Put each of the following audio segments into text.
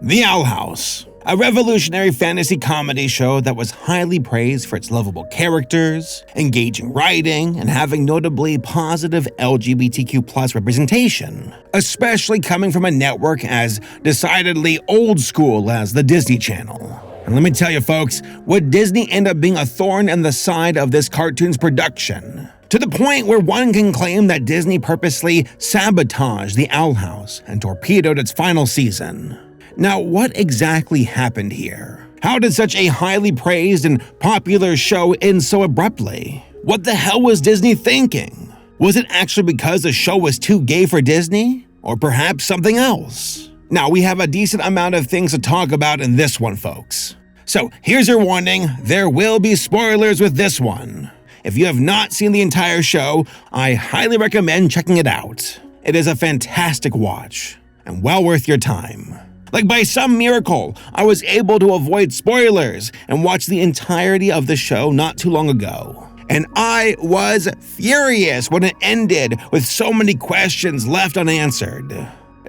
The Owl House, a revolutionary fantasy comedy show that was highly praised for its lovable characters, engaging writing, and having notably positive LGBTQ+ representation, especially coming from a network as decidedly old school as the Disney Channel. And let me tell you folks, would Disney end up being a thorn in the side of this cartoon's production? To the point where one can claim that Disney purposely sabotaged the Owl House and torpedoed its final season. Now, what exactly happened here? How did such a highly praised and popular show end so abruptly? What the hell was Disney thinking? Was it actually because the show was too gay for Disney? Or perhaps something else? Now, we have a decent amount of things to talk about in this one, folks. So here's your warning, there will be spoilers with this one. If you have not seen the entire show, I highly recommend checking it out. It is a fantastic watch, and well worth your time. Like by some miracle, I was able to avoid spoilers and watch the entirety of the show not too long ago. And I was furious when it ended with so many questions left unanswered.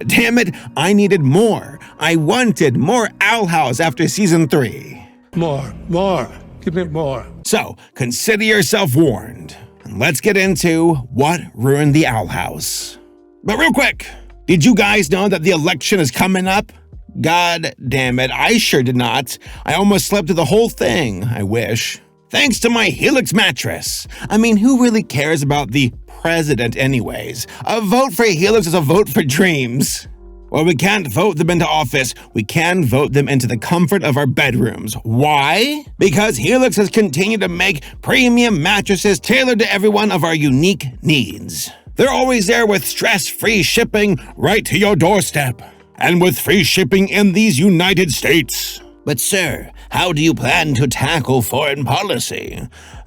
Damn it, I needed more. I wanted more Owl House after season 3. More. Give me more. So, consider yourself warned. And let's get into what ruined the Owl House. But real quick, did you guys know that the election is coming up? God damn it, I sure did not. I almost slept through the whole thing, I wish. Thanks to my Helix mattress. I mean, who really cares about the president anyways? A vote for Helix is a vote for dreams. Well, we can't vote them into office, we can vote them into the comfort of our bedrooms. Why? Because Helix has continued to make premium mattresses tailored to every one of our unique needs. They're always there with stress-free shipping right to your doorstep. And with free shipping in these United States. But sir, how do you plan to tackle foreign policy?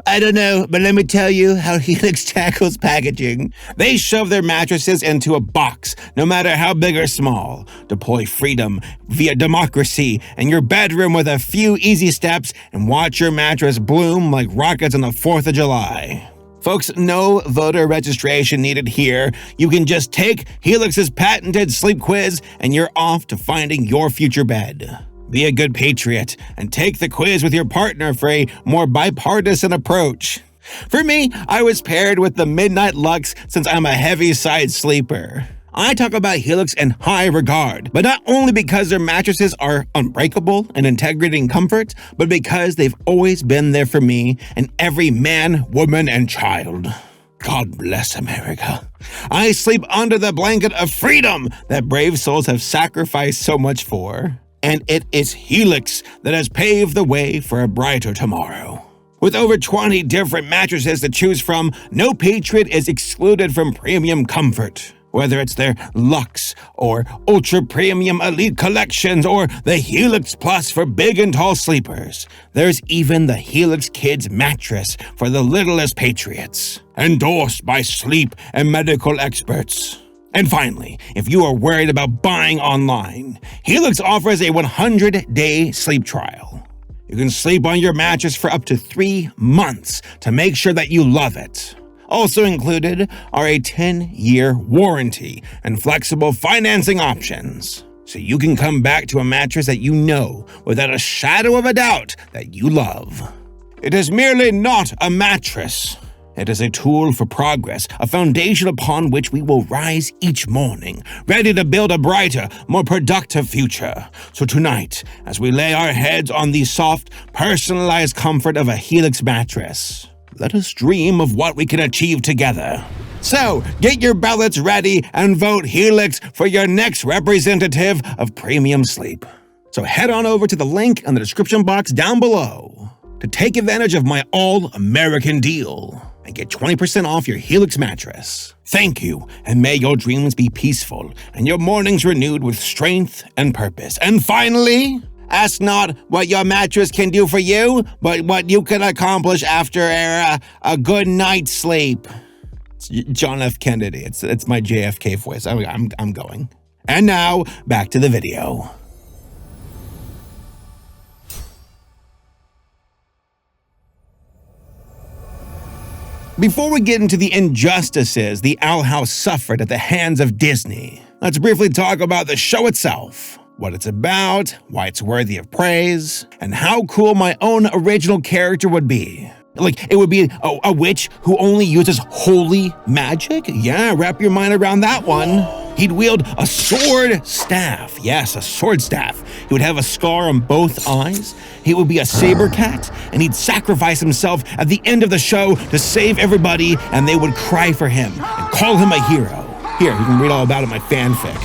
I don't know, but let me tell you how Helix tackles packaging. They shove their mattresses into a box, no matter how big or small. Deploy freedom via democracy in your bedroom with a few easy steps and watch your mattress bloom like rockets on the 4th of July. Folks, no voter registration needed here. You can just take Helix's patented sleep quiz and you're off to finding your future bed. Be a good patriot and take the quiz with your partner for a more bipartisan approach. For me, I was paired with the Midnight Lux since I'm a heavy side sleeper. I talk about Helix in high regard, but not only because their mattresses are unbreakable in integrity and comfort, but because they've always been there for me and every man, woman, and child. God bless America. I sleep under the blanket of freedom that brave souls have sacrificed so much for. And it is Helix that has paved the way for a brighter tomorrow. With over 20 different mattresses to choose from, no patriot is excluded from premium comfort. Whether it's their Luxe or Ultra Premium Elite collections or the Helix Plus for big and tall sleepers, there's even the Helix Kids mattress for the littlest patriots, endorsed by sleep and medical experts. And finally, if you are worried about buying online, Helix offers a 100-day sleep trial. You can sleep on your mattress for up to 3 months to make sure that you love it. Also included are a 10-year warranty and flexible financing options, so you can come back to a mattress that you know without a shadow of a doubt that you love. It is merely not a mattress. It is a tool for progress, a foundation upon which we will rise each morning, ready to build a brighter, more productive future. So tonight, as we lay our heads on the soft, personalized comfort of a Helix mattress, let us dream of what we can achieve together. So, get your ballots ready and vote Helix for your next representative of premium sleep. So head on over to the link in the description box down below to take advantage of my all-American deal and get 20% off your Helix mattress. Thank you, and may your dreams be peaceful and your mornings renewed with strength and purpose. And finally, ask not what your mattress can do for you, but what you can accomplish after a good night's sleep. It's John F. Kennedy. It's my JFK voice. I'm going. And now, back to the video. Before we get into the injustices the Owl House suffered at the hands of Disney, let's briefly talk about the show itself. what it's about, why it's worthy of praise, and how cool my own original character would be. Like, it would be a witch who only uses holy magic? Yeah, wrap your mind around that one. He'd wield a sword staff. Yes, a sword staff. He would have a scar on both eyes. He would be a saber cat, and he'd sacrifice himself at the end of the show to save everybody, and they would cry for him and call him a hero. Here, you can read all about it in my fanfic.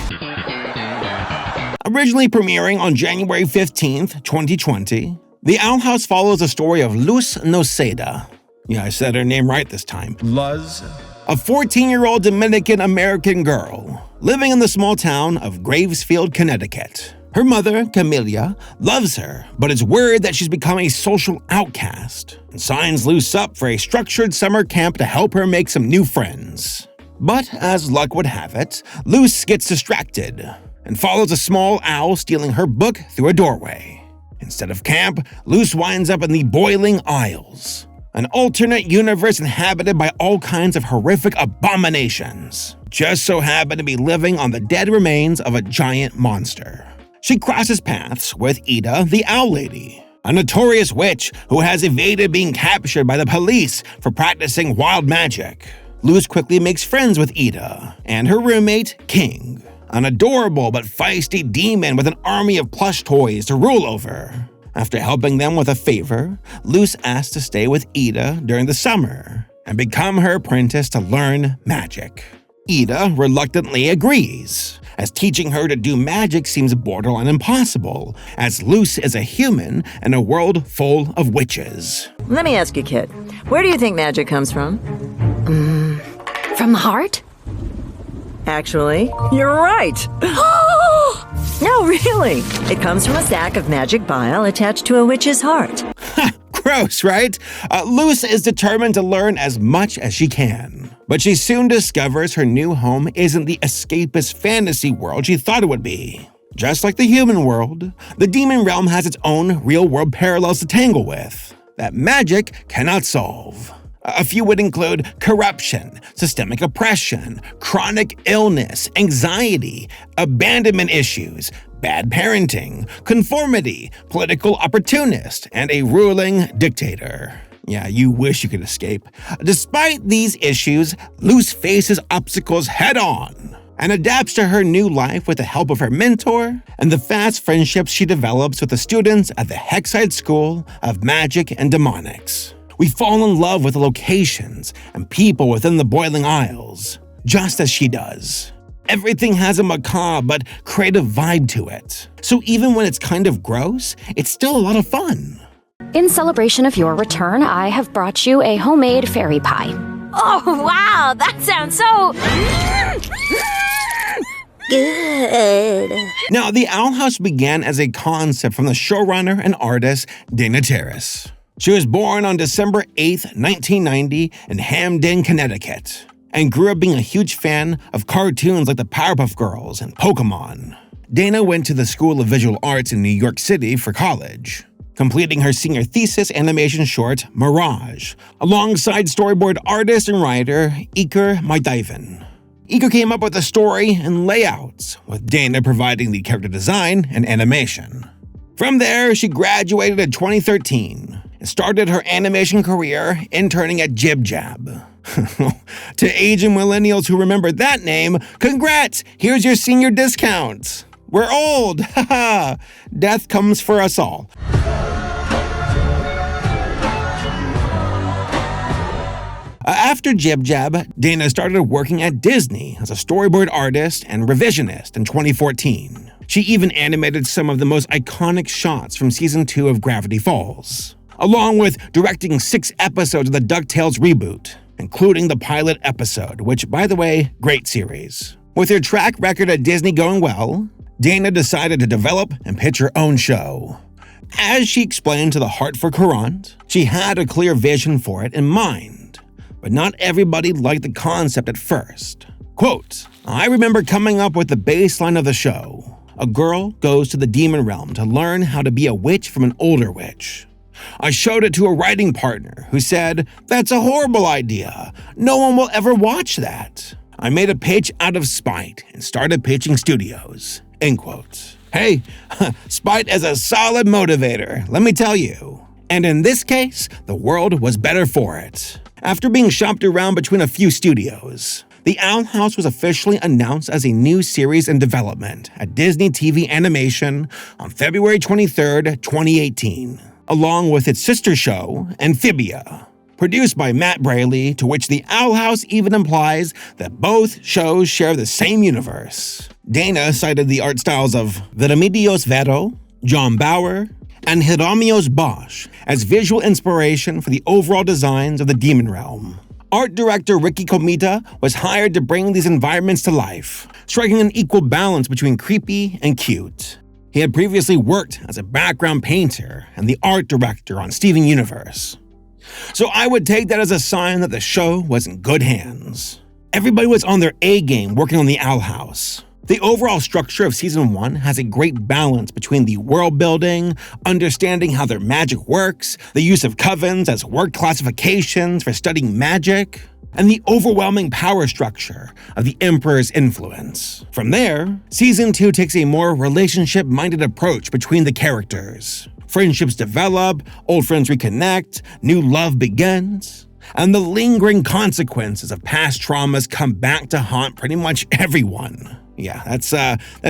Originally premiering on January 15th, 2020, The Owl House follows the story of Luz Noceda. Yeah, I said her name right this time. Luz. A 14-year-old Dominican-American girl living in the small town of Gravesfield, Connecticut. Her mother, Camellia, loves her, but is worried that she's become a social outcast and signs Luz up for a structured summer camp to help her make some new friends. But as luck would have it, Luz gets distracted and follows a small owl stealing her book through a doorway. Instead of camp, Luz winds up in the Boiling Isles, an alternate universe inhabited by all kinds of horrific abominations, just so happen to be living on the dead remains of a giant monster. She crosses paths with Ida the Owl Lady, a notorious witch who has evaded being captured by the police for practicing wild magic. Luz quickly makes friends with Ida and her roommate, King, an adorable but feisty demon with an army of plush toys to rule over. After helping them with a favor, Luz asks to stay with Ida during the summer and become her apprentice to learn magic. Ida reluctantly agrees, as teaching her to do magic seems borderline impossible, as Luz is a human in a world full of witches. Let me ask you, kid, where do you think magic comes from? From the heart? Actually, you're right. No, really. It comes from a sack of magic bile attached to a witch's heart. Gross, right? Luz is determined to learn as much as she can. But she soon discovers her new home isn't the escapist fantasy world she thought it would be. Just like the human world, the demon realm has its own real-world parallels to tangle with that magic cannot solve. A few would include corruption, systemic oppression, chronic illness, anxiety, abandonment issues, bad parenting, conformity, political opportunist, and a ruling dictator. Yeah, you wish you could escape. Despite these issues, Luz faces obstacles head-on and adapts to her new life with the help of her mentor and the fast friendships she develops with the students at the Hexide School of Magic and Demonics. We fall in love with the locations and people within the Boiling Isles, just as she does. Everything has a macabre but creative vibe to it. So even when it's kind of gross, it's still a lot of fun. In celebration of your return, I have brought you a homemade fairy pie. Oh, wow, that sounds so good. Now, the Owl House began as a concept from the showrunner and artist Dana Terrace. She was born on December 8, 1990 in Hamden, Connecticut, and grew up being a huge fan of cartoons like the Powerpuff Girls and Pokemon. Dana went to the School of Visual Arts in New York City for college, completing her senior thesis animation short, Mirage, alongside storyboard artist and writer Iker Mydijven. Iker came up with the story and layouts, with Dana providing the character design and animation. From there, she graduated in 2013 and started her animation career interning at Jib Jab. To aging millennials who remember that name, congrats! Here's your senior discount. We're old, haha. Death comes for us all. After Jib Jab, Dana started working at Disney as a storyboard artist and revisionist in 2014. She even animated some of the most iconic shots from Season 2 of Gravity Falls, along with directing 6 episodes of the DuckTales reboot, including the pilot episode, which, by the way, great series. With her track record at Disney going well, Dana decided to develop and pitch her own show. As she explained to the Hartford Courant, she had a clear vision for it in mind, but not everybody liked the concept at first. Quote, "I remember coming up with the baseline of the show. A girl goes to the demon realm to learn how to be a witch from an older witch. I showed it to a writing partner who said, 'That's a horrible idea. No one will ever watch that.' I made a pitch out of spite and started pitching studios." End quote. Hey, spite is a solid motivator, let me tell you. And in this case, the world was better for it. After being shopped around between a few studios, The Owl House was officially announced as a new series in development at Disney TV Animation on February 23, 2018, along with its sister show, Amphibia, produced by Matt Braley, to which The Owl House even implies that both shows share the same universe. Dana cited the art styles of Viramidios Vero, John Bauer, and Hieronymus Bosch as visual inspiration for the overall designs of the Demon Realm. Art director Ricky Comita was hired to bring these environments to life, striking an equal balance between creepy and cute. He had previously worked as a background painter and the art director on Steven Universe. So I would take that as a sign that the show was in good hands. Everybody was on their A game working on The Owl House. The overall structure of Season 1 has a great balance between the world building, understanding how their magic works, the use of covens as word classifications for studying magic, and the overwhelming power structure of the Emperor's influence. From there, Season 2 takes a more relationship-minded approach between the characters. Friendships develop, old friends reconnect, new love begins, and the lingering consequences of past traumas come back to haunt pretty much everyone. Yeah, that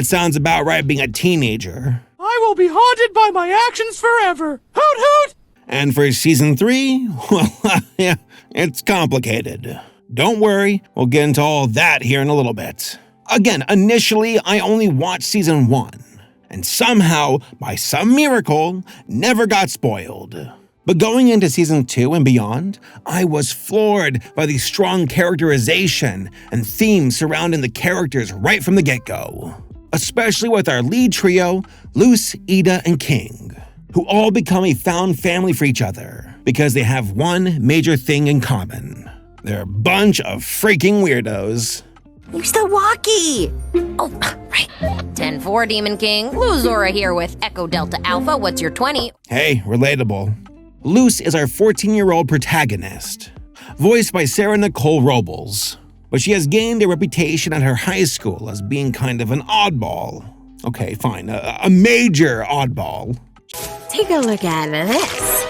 sounds about right being a teenager. I will be haunted by my actions forever. Hoot hoot! And for Season 3, well, yeah, it's complicated. Don't worry, we'll get into all that here in a little bit. Again, initially, I only watched Season 1, and somehow, by some miracle, never got spoiled. But going into Season 2 and beyond, I was floored by the strong characterization and themes surrounding the characters right from the get-go. Especially with our lead trio, Luce, Ida, and King, who all become a found family for each other because they have one major thing in common. They're a bunch of freaking weirdos. Use the walkie! Oh, right. 10-4, Demon King. Luzora here with Echo Delta Alpha. What's your 20? Hey, relatable. Luce is our 14-year-old protagonist, voiced by Sarah Nicole Robles, but she has gained a reputation at her high school as being kind of an oddball. Okay, fine, a major oddball. Take a look at this.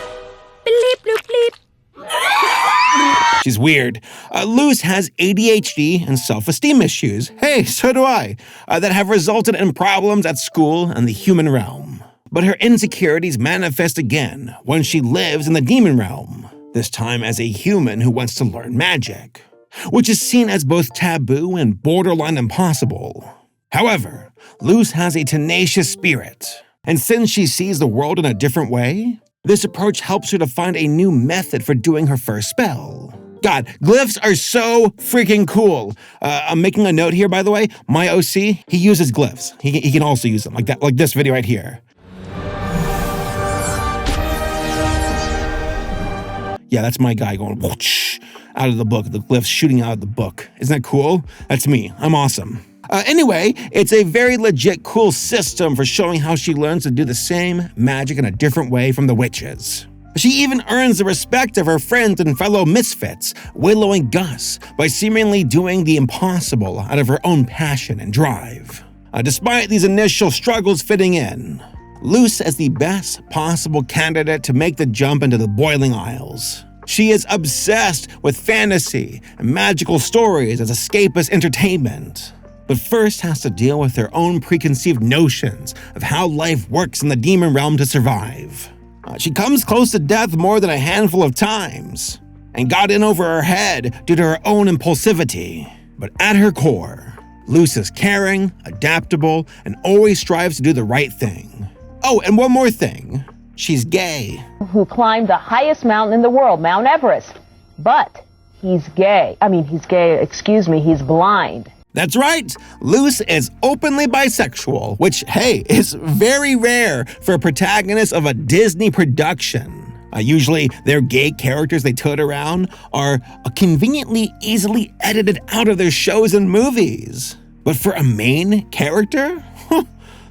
Bleep, bloop, bleep. She's weird. Luce has ADHD and self-esteem issues. Hey, so do I. That have resulted in problems at school and the human realm. But her insecurities manifest again when she lives in the demon realm, this time as a human who wants to learn magic, which is seen as both taboo and borderline impossible. However, Luce has a tenacious spirit, and since she sees the world in a different way, this approach helps her to find a new method for doing her first spell. God, glyphs are so freaking cool. I'm making a note here, by the way. My OC, he uses glyphs. He can also use them, like that, like this video right here. Yeah, that's my guy going whoosh, out of the book, the glyphs shooting out of the book. Isn't that cool? That's me. I'm awesome. Anyway, it's a very legit cool system for showing how she learns to do the same magic in a different way from the witches. She even earns the respect of her friends and fellow misfits, Willow and Gus, by seemingly doing the impossible out of her own passion and drive. Despite these initial struggles fitting in, Luce is the best possible candidate to make the jump into the Boiling Isles. She is obsessed with fantasy and magical stories as escapist entertainment, but first has to deal with her own preconceived notions of how life works in the demon realm to survive. She comes close to death more than a handful of times, and got in over her head due to her own impulsivity. But at her core, Luce is caring, adaptable, and always strives to do the right thing. Oh, and one more thing. She's gay. Who climbed the highest mountain in the world, Mount Everest. But he's gay. He's blind. That's right. Luce is openly bisexual, which, hey, is very rare for a protagonist of a Disney production. Usually, their gay characters they tote around are conveniently easily edited out of their shows and movies. But for a main character?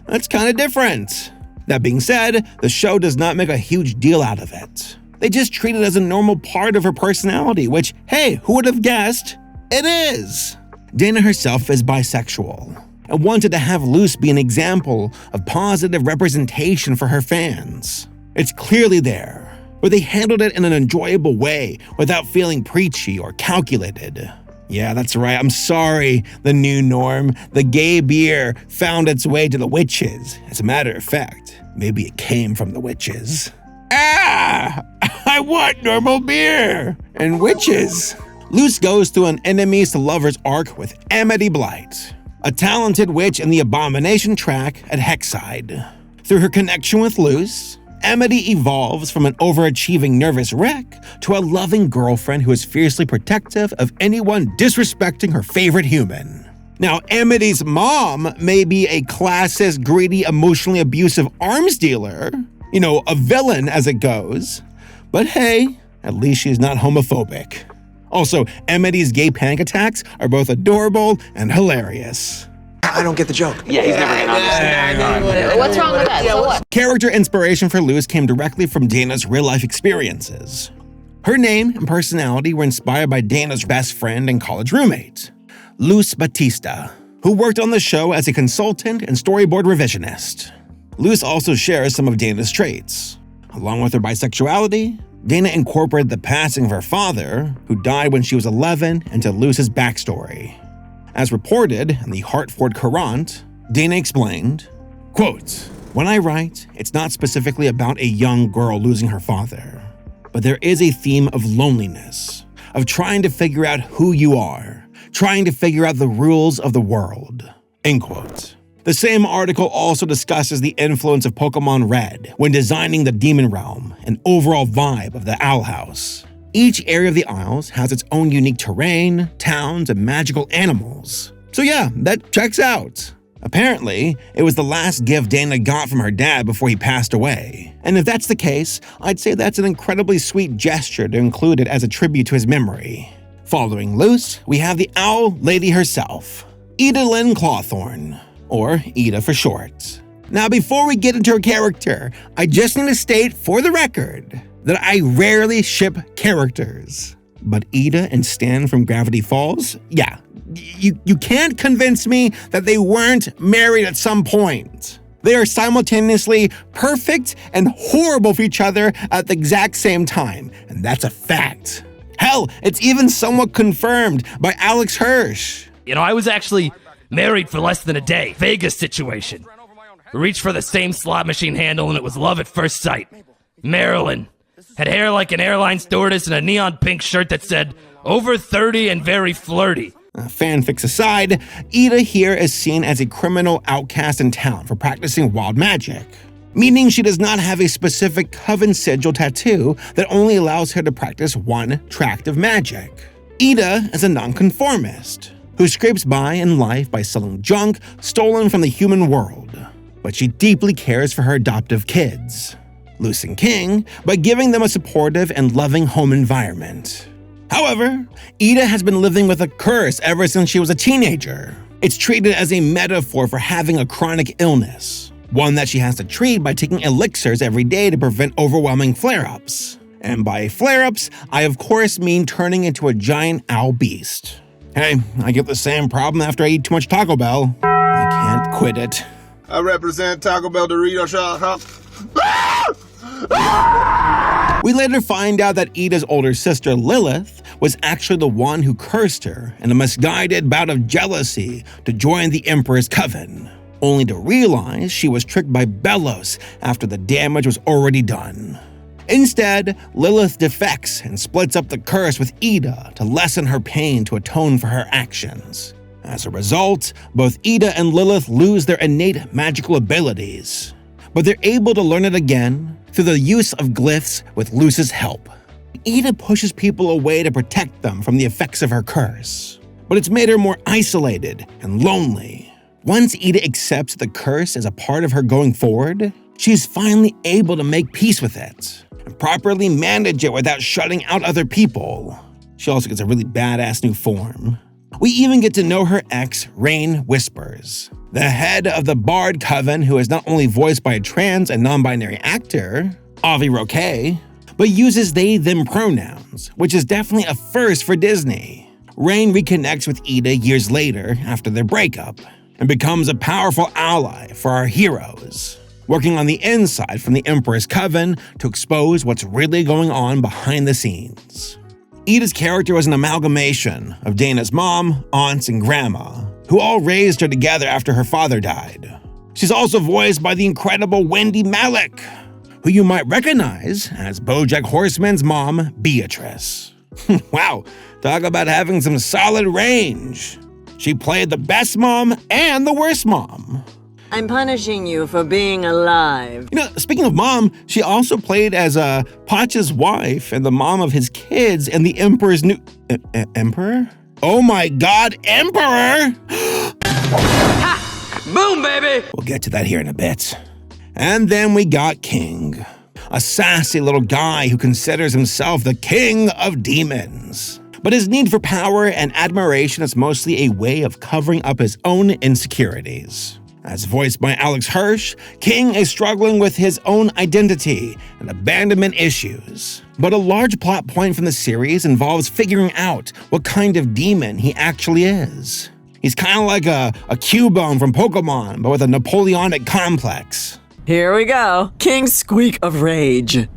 That's kind of different. That being said, the show does not make a huge deal out of it. They just treat it as a normal part of her personality, which, hey, who would have guessed? It is! Dana herself is bisexual, and wanted to have Luz be an example of positive representation for her fans. It's clearly there, but they handled it in an enjoyable way without feeling preachy or calculated. Yeah, that's right, I'm sorry, the new norm. The gay beer found its way to the witches. As a matter of fact, maybe it came from the witches. Ah! I want normal beer! And witches. Luz goes through an enemies to lovers arc with Amity Blight, a talented witch in the Abomination track at Hexside. Through her connection with Luz, Amity evolves from an overachieving nervous wreck to a loving girlfriend who is fiercely protective of anyone disrespecting her favorite human. Now, Amity's mom may be a classist, greedy, emotionally abusive arms dealer, a villain as it goes, but hey, at least she's not homophobic. Also, Amity's gay panic attacks are both adorable and hilarious. I don't get the joke. Yeah, he's never gonna understand. What's wrong with that? So what? Character inspiration for Luz came directly from Dana's real-life experiences. Her name and personality were inspired by Dana's best friend and college roommate, Luz Batista, who worked on the show as a consultant and storyboard revisionist. Luz also shares some of Dana's traits. Along with her bisexuality, Dana incorporated the passing of her father, who died when she was 11, into Luz's backstory. As reported in the Hartford Courant, Dana explained, quote, "When I write, it's not specifically about a young girl losing her father, but there is a theme of loneliness, of trying to figure out who you are, trying to figure out the rules of the world." End quote. The same article also discusses the influence of Pokemon Red when designing the Demon Realm and overall vibe of the Owl House. Each area of the Isles has its own unique terrain, towns, and magical animals. So yeah, that checks out. Apparently, it was the last gift Dana got from her dad before he passed away. And if that's the case, I'd say that's an incredibly sweet gesture to include it as a tribute to his memory. Following Luz, we have the Owl Lady herself, Ida Lynn Clawthorne, or Ida for short. Now before we get into her character, I just need to state for the record that I rarely ship characters. But Ida and Stan from Gravity Falls, yeah, you can't convince me that they weren't married at some point. They are simultaneously perfect and horrible for each other at the exact same time, and that's a fact. Hell, it's even somewhat confirmed by Alex Hirsch. I was actually married for less than a day. Vegas situation. We reached for the same slot machine handle and it was love at first sight. Marilyn had hair like an airline stewardess and a neon pink shirt that said, "Over 30 and very flirty." Fanfics aside, Ida here is seen as a criminal outcast in town for practicing wild magic, meaning she does not have a specific coven sigil tattoo that only allows her to practice one tract of magic. Ida is a nonconformist who scrapes by in life by selling junk stolen from the human world, but she deeply cares for her adoptive kids, Luz and King, by giving them a supportive and loving home environment. However, Ida has been living with a curse ever since she was a teenager. It's treated as a metaphor for having a chronic illness, one that she has to treat by taking elixirs every day to prevent overwhelming flare-ups. And by flare-ups, I of course mean turning into a giant owl beast. Hey, I get the same problem after I eat too much Taco Bell. I can't quit it. I represent Taco Bell Dorito Shop. We later find out that Ida's older sister Lilith was actually the one who cursed her in a misguided bout of jealousy to join the Emperor's coven, only to realize she was tricked by Bellos after the damage was already done. Instead, Lilith defects and splits up the curse with Ida to lessen her pain to atone for her actions. As a result, both Ida and Lilith lose their innate magical abilities, but they're able to learn it again through the use of glyphs with Luz's help. Ida pushes people away to protect them from the effects of her curse, but it's made her more isolated and lonely. Once Ida accepts the curse as a part of her going forward, she's finally able to make peace with it and properly manage it without shutting out other people. She also gets a really badass new form. We even get to know her ex, Rain Whispers, the head of the Bard Coven, who is not only voiced by a trans and non-binary actor, Avi Roque, but uses they/them pronouns, which is definitely a first for Disney. Rain reconnects with Ida years later after their breakup, and becomes a powerful ally for our heroes, working on the inside from the Emperor's Coven to expose what's really going on behind the scenes. Ida's character was an amalgamation of Dana's mom, aunts, and grandma, who all raised her together after her father died. She's also voiced by the incredible Wendy Malick, who you might recognize as BoJack Horseman's mom, Beatrice. Wow, talk about having some solid range. She played the best mom and the worst mom. I'm punishing you for being alive. Speaking of mom, she also played as Pacha's wife and the mom of his kids and the Emperor's new... Emperor? Oh my god, Emperor! Ha! Boom, baby! We'll get to that here in a bit. And then we got King, a sassy little guy who considers himself the king of demons. But his need for power and admiration is mostly a way of covering up his own insecurities. As voiced by Alex Hirsch, King is struggling with his own identity and abandonment issues. But a large plot point from the series involves figuring out what kind of demon he actually is. He's kind of like a Cubone from Pokemon, but with a Napoleonic complex. Here we go. King's squeak of rage.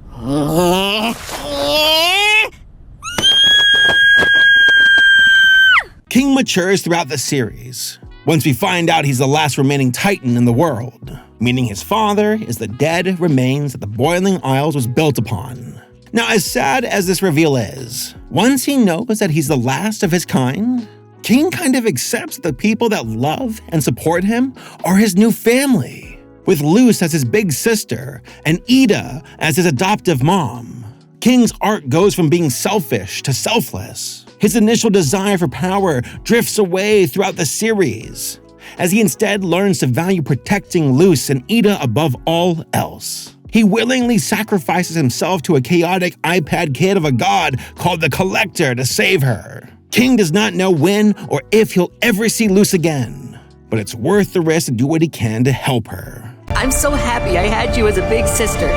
King matures throughout the series. Once we find out he's the last remaining Titan in the world, meaning his father is the dead remains that the Boiling Isles was built upon. Now, as sad as this reveal is, once he knows that he's the last of his kind, King kind of accepts that the people that love and support him are his new family, with Luce as his big sister and Ida as his adoptive mom. King's arc goes from being selfish to selfless. His initial desire for power drifts away throughout the series, as he instead learns to value protecting Luce and Ida above all else. He willingly sacrifices himself to a chaotic iPad kid of a god called the Collector to save her. King does not know when or if he'll ever see Luce again, but it's worth the risk to do what he can to help her. I'm so happy I had you as a big sister.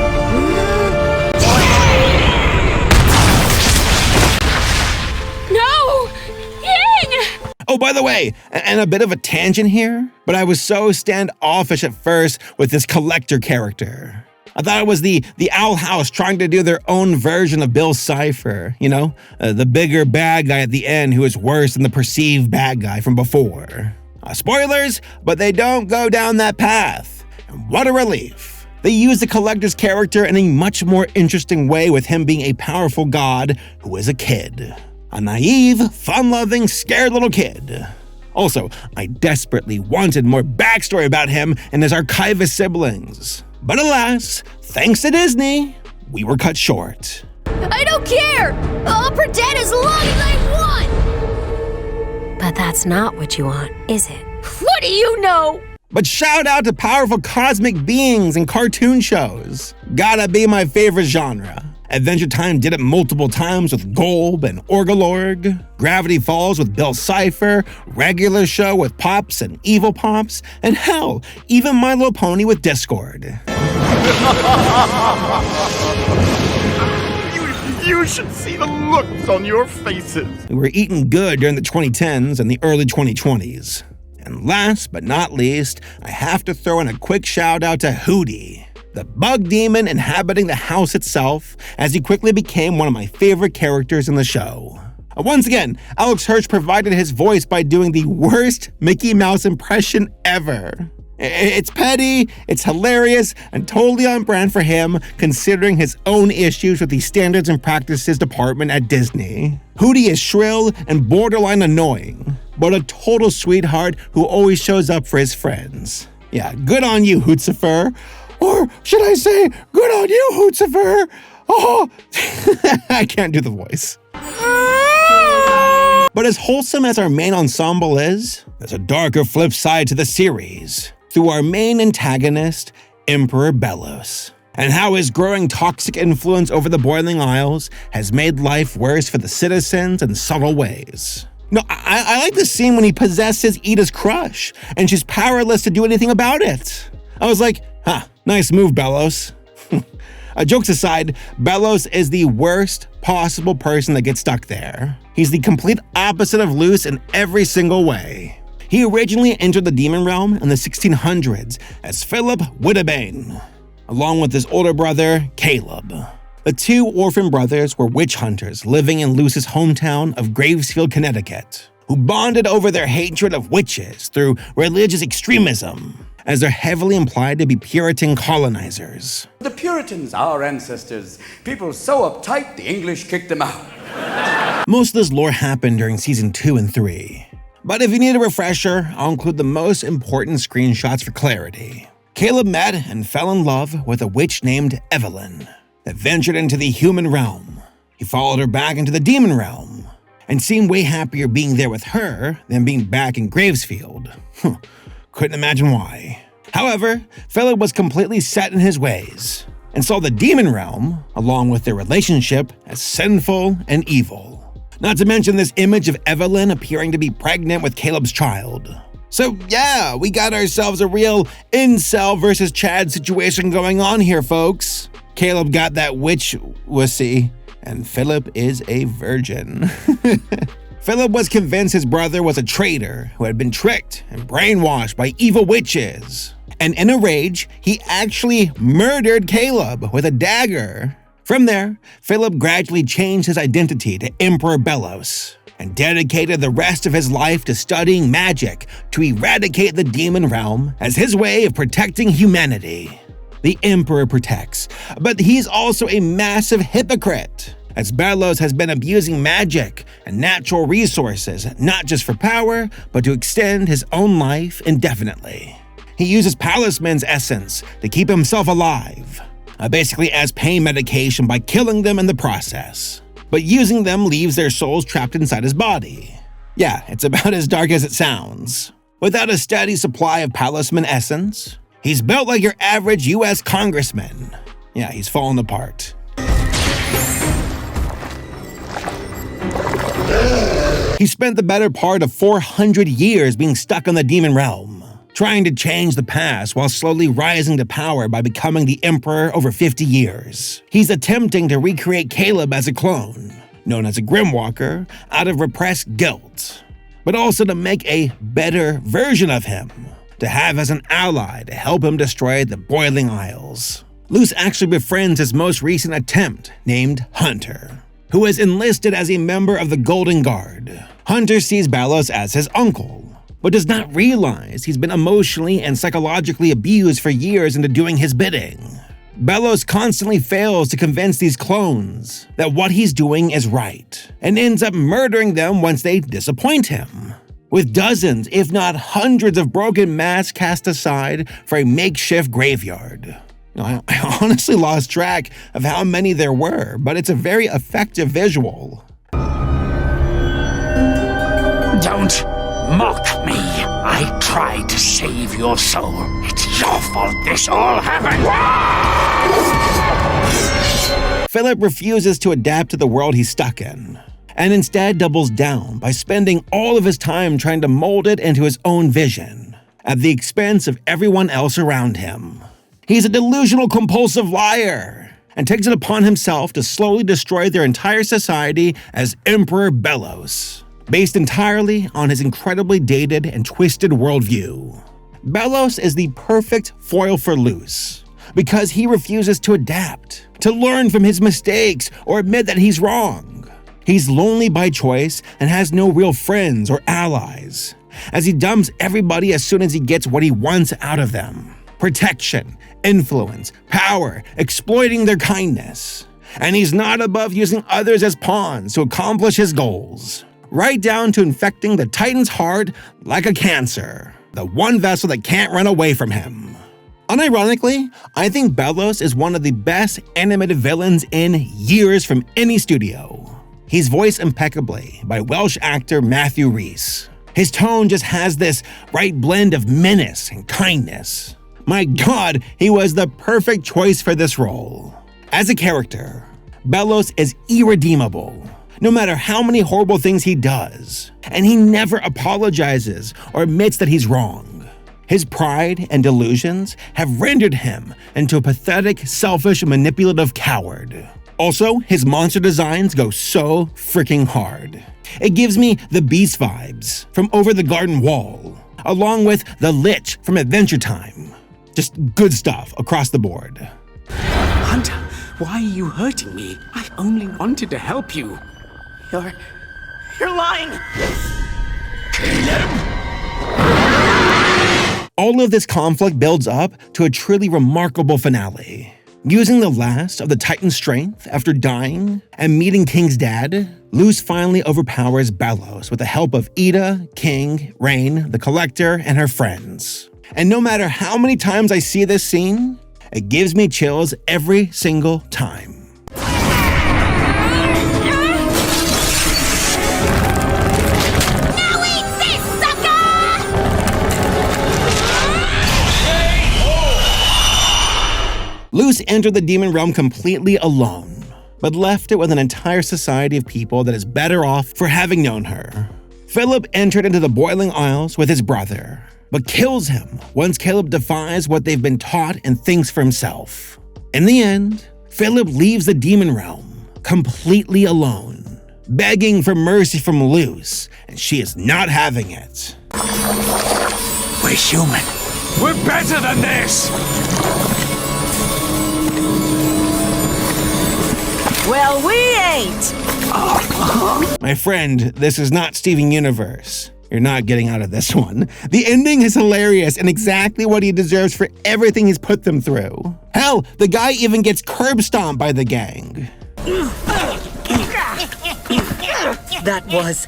No! King! Oh, by the way, and a bit of a tangent here, but I was so standoffish at first with this Collector character. I thought it was the Owl House trying to do their own version of Bill Cipher, the bigger bad guy at the end who is worse than the perceived bad guy from before. Spoilers, but they don't go down that path. And what a relief. They use the Collector's character in a much more interesting way, with him being a powerful god who is a kid. A naive, fun-loving, scared little kid. Also, I desperately wanted more backstory about him and his archivist siblings. But alas, thanks to Disney, we were cut short. I don't care! I'll pretend as long as I want! But that's not what you want, is it? What do you know? But shout out to powerful cosmic beings and cartoon shows. Gotta be my favorite genre. Adventure Time did it multiple times with Golb and Orgalorg. Gravity Falls with Bill Cipher. Regular Show with Pops and Evil Pops. And hell, even My Little Pony with Discord. You should see the looks on your faces. We were eating good during the 2010s and the early 2020s. And last but not least, I have to throw in a quick shout out to Hootie, the bug demon inhabiting the house itself, as he quickly became one of my favorite characters in the show. Once again, Alex Hirsch provided his voice by doing the worst Mickey Mouse impression ever. It's petty, it's hilarious, and totally on brand for him, considering his own issues with the standards and practices department at Disney. Hootie is shrill and borderline annoying, but a total sweetheart who always shows up for his friends. Yeah, good on you, Hootsifer. Or should I say, good on you, Hootsifer. Oh, I can't do the voice. But as wholesome as our main ensemble is, there's a darker flip side to the series, through our main antagonist, Emperor Bellos, and how his growing toxic influence over the Boiling Isles has made life worse for the citizens in subtle ways. No, I like the scene when he possesses Ida's crush, and she's powerless to do anything about it. I was like, nice move, Bellos. Jokes aside, Bellos is the worst possible person that gets stuck there. He's the complete opposite of Luce in every single way. He originally entered the demon realm in the 1600s as Philip Wittebane, along with his older brother, Caleb. The two orphan brothers were witch hunters living in Luce's hometown of Gravesfield, Connecticut, who bonded over their hatred of witches through religious extremism, as they're heavily implied to be Puritan colonizers. The Puritans, our ancestors, people so uptight the English kicked them out. Most of this lore happened during season 2 and 3. But if you need a refresher, I'll include the most important screenshots for clarity. Caleb met and fell in love with a witch named Evelyn that ventured into the human realm. He followed her back into the demon realm and seemed way happier being there with her than being back in Gravesfield. Couldn't imagine why. However, Philip was completely set in his ways and saw the demon realm, along with their relationship, as sinful and evil. Not to mention this image of Evelyn appearing to be pregnant with Caleb's child. So yeah, we got ourselves a real incel versus Chad situation going on here, folks. Caleb got that witch wussy, and Philip is a virgin. Philip was convinced his brother was a traitor who had been tricked and brainwashed by evil witches. And in a rage, he actually murdered Caleb with a dagger. From there, Philip gradually changed his identity to Emperor Bellos and dedicated the rest of his life to studying magic to eradicate the demon realm as his way of protecting humanity. The Emperor protects, but he's also a massive hypocrite, as Bellos has been abusing magic and natural resources not just for power, but to extend his own life indefinitely. He uses Palisman's essence to keep himself alive, basically as pain medication by killing them in the process. But using them leaves their souls trapped inside his body. Yeah, it's about as dark as it sounds. Without a steady supply of Palisman essence, he's built like your average US congressman. Yeah, he's fallen apart. He spent the better part of 400 years being stuck in the demon realm, trying to change the past while slowly rising to power by becoming the Emperor over 50 years. He's attempting to recreate Caleb as a clone, known as a Grimwalker, out of repressed guilt, but also to make a better version of him, to have as an ally to help him destroy the Boiling Isles. Luce actually befriends his most recent attempt, named Hunter, who is enlisted as a member of the Golden Guard. Hunter sees Bellos as his uncle, but does not realize he's been emotionally and psychologically abused for years into doing his bidding. Bellos constantly fails to convince these clones that what he's doing is right, and ends up murdering them once they disappoint him. With dozens, if not hundreds of broken masks cast aside for a makeshift graveyard. I honestly lost track of how many there were, but it's a very effective visual. Don't mock me. I tried to save your soul. It's your fault this all happened. Philip refuses to adapt to the world he's stuck in, and instead doubles down by spending all of his time trying to mold it into his own vision, at the expense of everyone else around him. He's a delusional, compulsive liar, and takes it upon himself to slowly destroy their entire society as Emperor Bellos, based entirely on his incredibly dated and twisted worldview. Bellos is the perfect foil for Luce, because he refuses to adapt, to learn from his mistakes, or admit that he's wrong. He's lonely by choice and has no real friends or allies, as he dumps everybody as soon as he gets what he wants out of them: protection, influence, power, exploiting their kindness. And he's not above using others as pawns to accomplish his goals, right down to infecting the Titan's heart like a cancer, the one vessel that can't run away from him. Unironically, I think Bellos is one of the best animated villains in years from any studio. He's voiced impeccably by Welsh actor Matthew Rhys. His tone just has this right blend of menace and kindness. My God, he was the perfect choice for this role. As a character, Bellos is irredeemable, no matter how many horrible things he does, and he never apologizes or admits that he's wrong. His pride and delusions have rendered him into a pathetic, selfish, manipulative coward. Also, his monster designs go so freaking hard. It gives me the Beast vibes from Over the Garden Wall, along with the Lich from Adventure Time. Just good stuff across the board. Hunter, why are you hurting me? I only wanted to help you. You're lying! Caleb? All of this conflict builds up to a truly remarkable finale. Using the last of the Titan's strength after dying and meeting King's dad, Luz finally overpowers Bellos with the help of Ida, King, Rain, the Collector, and her friends. And no matter how many times I see this scene, it gives me chills every single time. Luz entered the demon realm completely alone, but left it with an entire society of people that is better off for having known her. Philip entered into the Boiling Isles with his brother, but kills him once Caleb defies what they've been taught and thinks for himself. In the end, Philip leaves the demon realm completely alone, begging for mercy from Luz, and she is not having it. We're human. We're better than this! Well, we ain't! My friend, this is not Steven Universe. You're not getting out of this one. The ending is hilarious and exactly what he deserves for everything he's put them through. Hell, the guy even gets curb stomped by the gang. That was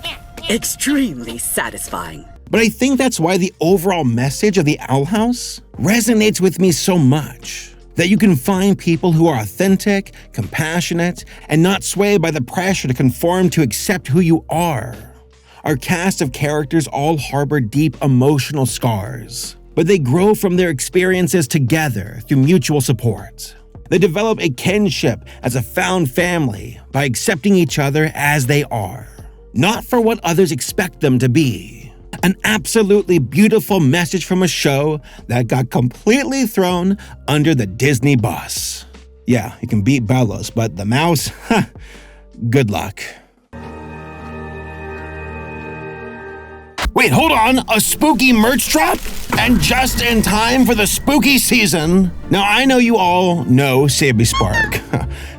extremely satisfying. But I think that's why the overall message of the Owl House resonates with me so much. That you can find people who are authentic, compassionate, and not swayed by the pressure to conform to accept who you are. Our cast of characters all harbor deep emotional scars, but they grow from their experiences together through mutual support. They develop a kinship as a found family by accepting each other as they are, not for what others expect them to be. An absolutely beautiful message from a show that got completely thrown under the Disney bus. Yeah, you can beat Bellos, but the mouse? Good luck. Wait, hold on, a spooky merch drop? And just in time for the spooky season. Now, I know you all know Saberspark.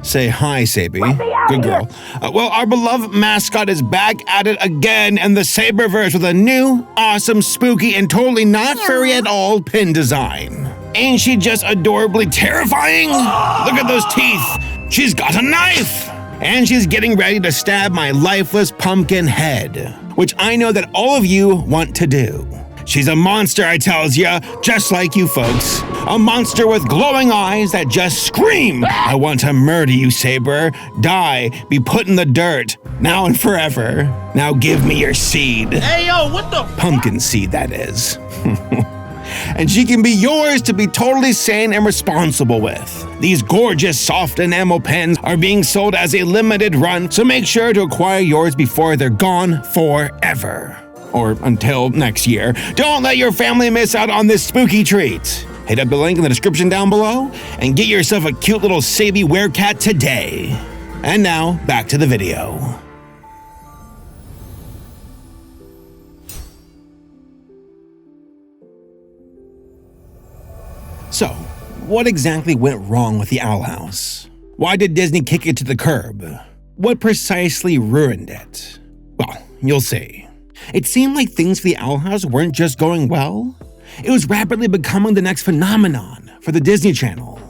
Say hi, Sabie. Good girl. Well, our beloved mascot is back at it again in the Saberverse with a new, awesome, spooky, and totally not furry at all pin design. Ain't she just adorably terrifying? Look at those teeth. She's got a knife. And she's getting ready to stab my lifeless pumpkin head, which I know that all of you want to do. She's a monster, I tells ya, just like you folks. A monster with glowing eyes that just scream, I want to murder you, Saber. Die, be put in the dirt, now and forever. Now give me your seed. Hey, yo, what the? Pumpkin seed, that is. And she can be yours to be totally sane and responsible with. These gorgeous soft enamel pens are being sold as a limited run, so make sure to acquire yours before they're gone forever. Or until next year. Don't let your family miss out on this spooky treat. Hit up the link in the description down below and get yourself a cute little Sabie werecat today. And now, back to the video. So, what exactly went wrong with the Owl House? Why did Disney kick it to the curb? What precisely ruined it? Well, you'll see. It seemed like things for the Owl House weren't just going well. It was rapidly becoming the next phenomenon for the Disney Channel.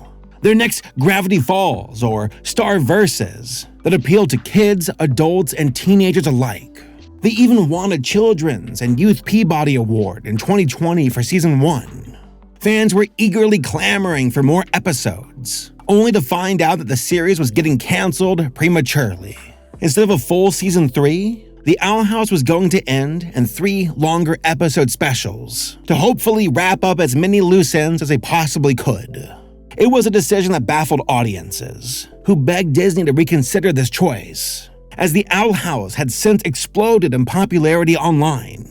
Their next Gravity Falls or Star Verses that appealed to kids, adults, and teenagers alike. They even won a Children's and Youth Peabody Award in 2020 for Season 1. Fans were eagerly clamoring for more episodes, only to find out that the series was getting canceled prematurely. Instead of a full Season 3, the Owl House was going to end in 3 longer episode specials to hopefully wrap up as many loose ends as they possibly could. It was a decision that baffled audiences, who begged Disney to reconsider this choice, as the Owl House had since exploded in popularity online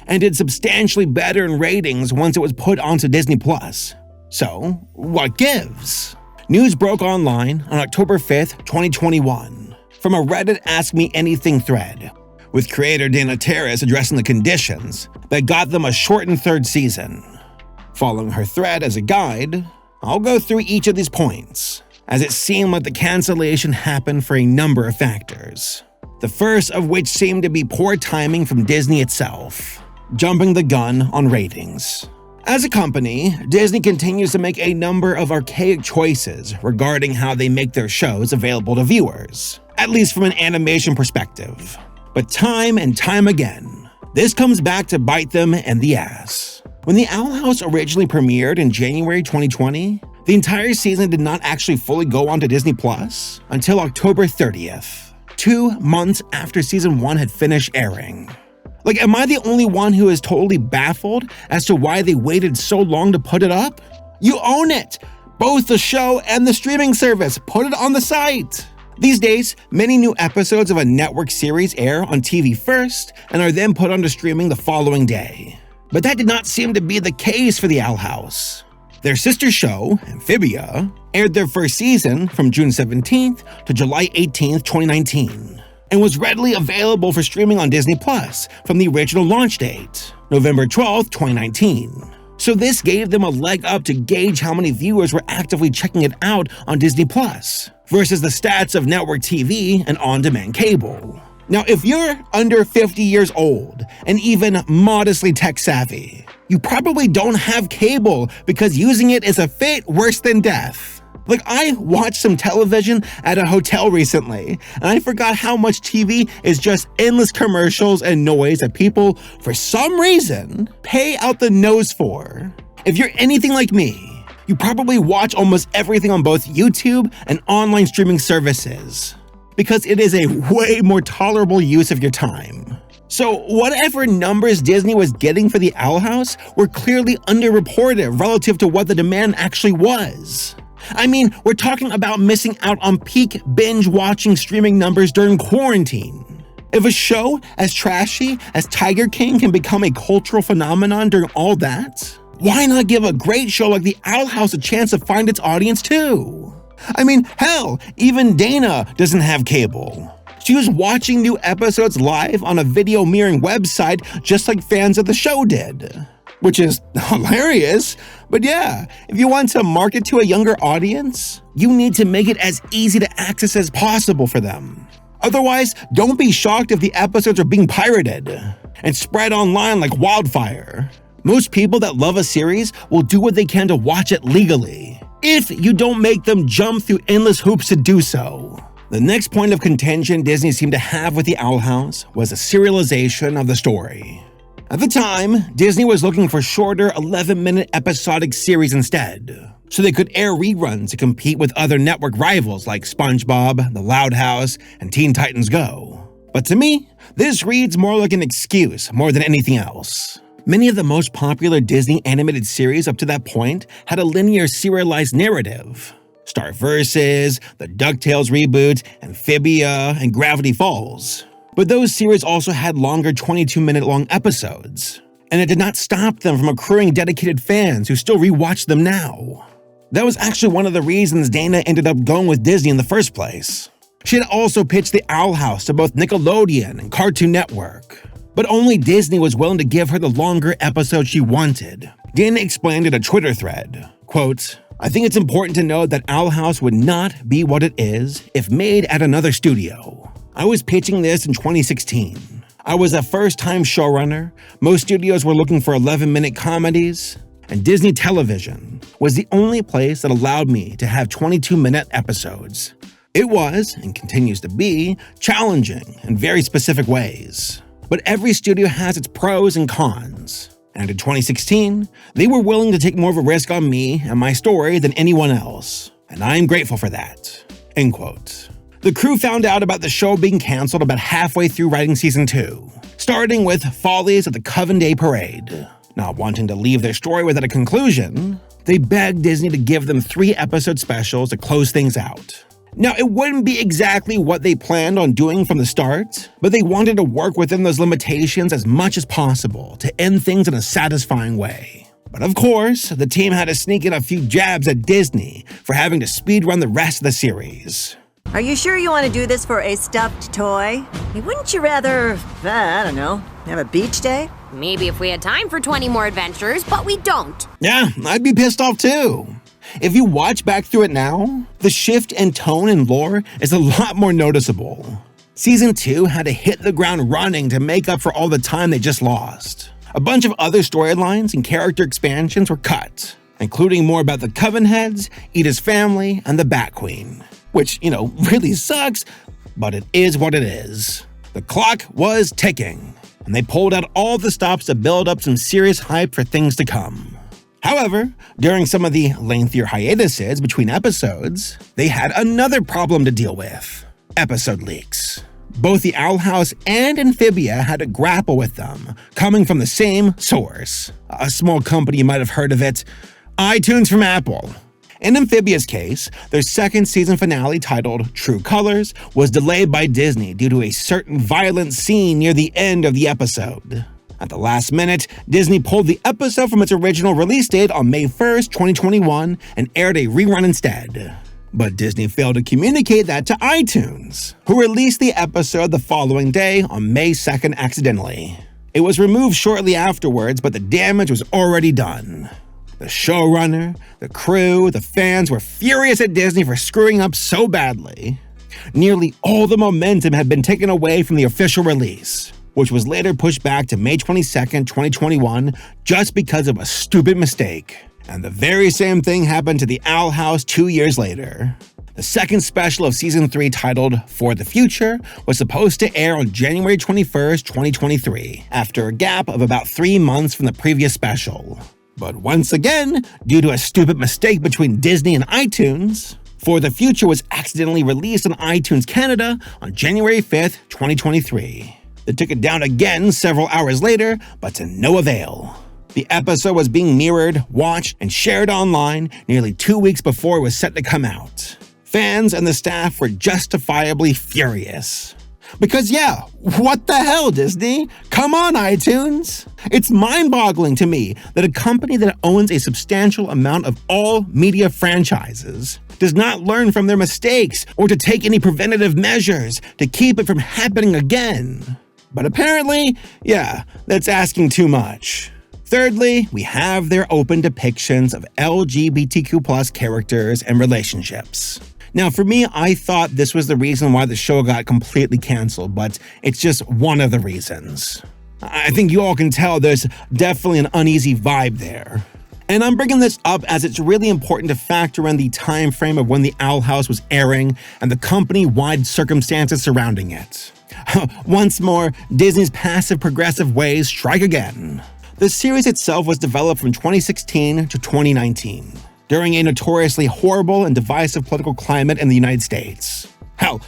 and did substantially better in ratings once it was put onto Disney+. So, what gives? News broke online on October 5th, 2021, from a Reddit Ask Me Anything thread, with creator Dana Terrace addressing the conditions that got them a shortened third season. Following her thread as a guide, I'll go through each of these points, as it seemed like the cancellation happened for a number of factors. The first of which seemed to be poor timing from Disney itself, jumping the gun on ratings. As a company, Disney continues to make a number of archaic choices regarding how they make their shows available to viewers, at least from an animation perspective. But time and time again, this comes back to bite them in the ass. When the Owl House originally premiered in January 2020, the entire season did not actually fully go onto Disney Plus until October 30th, 2 months after season 1 had finished airing. Like, am I the only one who is totally baffled as to why they waited so long to put it up? You own it! Both the show and the streaming service, put it on the site! These days, many new episodes of a network series air on TV first and are then put onto streaming the following day. But that did not seem to be the case for the Owl House. Their sister show, Amphibia, aired their first season from June 17th to July 18th, 2019. And was readily available for streaming on Disney Plus from the original launch date, November 12, 2019. So this gave them a leg up to gauge how many viewers were actively checking it out on Disney Plus, versus the stats of network TV and on-demand cable. Now, if you're under 50 years old and even modestly tech-savvy, you probably don't have cable because using it is a fate worse than death. Like, I watched some television at a hotel recently, and I forgot how much TV is just endless commercials and noise that people, for some reason, pay out the nose for. If you're anything like me, you probably watch almost everything on both YouTube and online streaming services, because it is a way more tolerable use of your time. So whatever numbers Disney was getting for the Owl House were clearly underreported relative to what the demand actually was. I mean, we're talking about missing out on peak binge-watching streaming numbers during quarantine. If a show as trashy as Tiger King can become a cultural phenomenon during all that, why not give a great show like the Owl House a chance to find its audience too? I mean, hell, even Dana doesn't have cable. She was watching new episodes live on a video mirroring website just like fans of the show did. Which is hilarious, but yeah, if you want to market to a younger audience, you need to make it as easy to access as possible for them. Otherwise, don't be shocked if the episodes are being pirated and spread online like wildfire. Most people that love a series will do what they can to watch it legally, if you don't make them jump through endless hoops to do so. The next point of contention Disney seemed to have with the Owl House was a serialization of the story. At the time, Disney was looking for shorter 11-minute episodic series instead, so they could air reruns to compete with other network rivals like SpongeBob, The Loud House, and Teen Titans Go. But to me, this reads more like an excuse more than anything else. Many of the most popular Disney animated series up to that point had a linear serialized narrative. Star Versus, the DuckTales reboot, Amphibia, and Gravity Falls. But those series also had longer 22-minute-long episodes, and it did not stop them from accruing dedicated fans who still rewatch them now. That was actually one of the reasons Dana ended up going with Disney in the first place. She had also pitched the Owl House to both Nickelodeon and Cartoon Network, but only Disney was willing to give her the longer episodes she wanted. Dana explained in a Twitter thread, quote, "I think it's important to note that Owl House would not be what it is if made at another studio. I was pitching this in 2016. I was a first-time showrunner, most studios were looking for 11-minute comedies, and Disney Television was the only place that allowed me to have 22-minute episodes. It was, and continues to be, challenging in very specific ways. But every studio has its pros and cons. And in 2016, they were willing to take more of a risk on me and my story than anyone else, and I am grateful for that." End quote. The crew found out about the show being canceled about halfway through writing season 2, starting with Follies at the Coven Day Parade. Not wanting to leave their story without a conclusion, they begged Disney to give them 3-episode specials to close things out. Now, it wouldn't be exactly what they planned on doing from the start, but they wanted to work within those limitations as much as possible to end things in a satisfying way. But of course, the team had to sneak in a few jabs at Disney for having to speedrun the rest of the series. Are you sure you want to do this for a stuffed toy? Wouldn't you rather, I don't know, have a beach day? Maybe if we had time for 20 more adventures, but we don't. Yeah, I'd be pissed off too. If you watch back through it now, the shift in tone and lore is a lot more noticeable. Season 2 had to hit the ground running to make up for all the time they just lost. A bunch of other storylines and character expansions were cut, including more about the Coven Heads, Ida's family, and the Bat Queen. Which, really sucks, but it is what it is. The clock was ticking, and they pulled out all the stops to build up some serious hype for things to come. However, during some of the lengthier hiatuses between episodes, they had another problem to deal with: episode leaks. Both the Owl House and Amphibia had to grapple with them, coming from the same source. A small company you might have heard of it, iTunes from Apple. In Amphibia's case, their second season finale titled True Colors was delayed by Disney due to a certain violent scene near the end of the episode. At the last minute, Disney pulled the episode from its original release date on May 1st, 2021 and aired a rerun instead. But Disney failed to communicate that to iTunes, who released the episode the following day on May 2nd accidentally. It was removed shortly afterwards, but the damage was already done. The showrunner, the crew, the fans were furious at Disney for screwing up so badly. Nearly all the momentum had been taken away from the official release, which was later pushed back to May 22nd, 2021, just because of a stupid mistake. And the very same thing happened to the Owl House 2 years later. The second special of Season 3, titled For the Future, was supposed to air on January 21st, 2023, after a gap of about 3 months from the previous special. But once again, due to a stupid mistake between Disney and iTunes, For the Future was accidentally released on iTunes Canada on January 5th, 2023. They took it down again several hours later, but to no avail. The episode was being mirrored, watched, and shared online nearly 2 weeks before it was set to come out. Fans and the staff were justifiably furious. Because yeah, what the hell, Disney? Come on, iTunes! It's mind-boggling to me that a company that owns a substantial amount of all media franchises does not learn from their mistakes or to take any preventative measures to keep it from happening again. But apparently, yeah, that's asking too much. Thirdly, we have their open depictions of LGBTQ+ characters and relationships. Now, for me, I thought this was the reason why the show got completely canceled, but it's just one of the reasons. I think you all can tell there's definitely an uneasy vibe there. And I'm bringing this up as it's really important to factor in the time frame of when the Owl House was airing and the company-wide circumstances surrounding it. Once more, Disney's passive progressive ways strike again. The series itself was developed from 2016 to 2019. During a notoriously horrible and divisive political climate in the United States. Hell,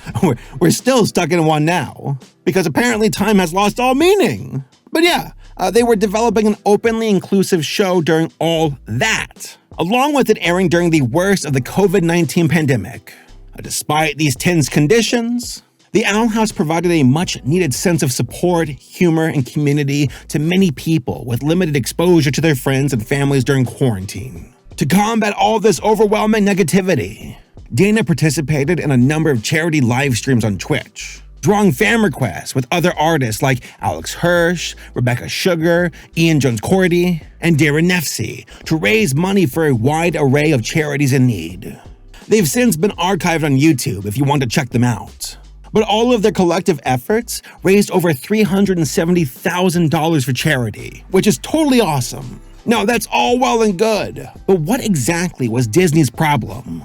we're still stuck in one now, because apparently time has lost all meaning. But yeah, they were developing an openly inclusive show during all that, along with it airing during the worst of the COVID-19 pandemic. Despite these tense conditions, the Owl House provided a much-needed sense of support, humor, and community to many people with limited exposure to their friends and families during quarantine. To combat all this overwhelming negativity, Dana participated in a number of charity live streams on Twitch, drawing fan requests with other artists like Alex Hirsch, Rebecca Sugar, Ian Jones-Cordy, and Darren Nefsey to raise money for a wide array of charities in need. They've since been archived on YouTube if you want to check them out. But all of their collective efforts raised over $370,000 for charity, which is totally awesome. Now, that's all well and good, but what exactly was Disney's problem?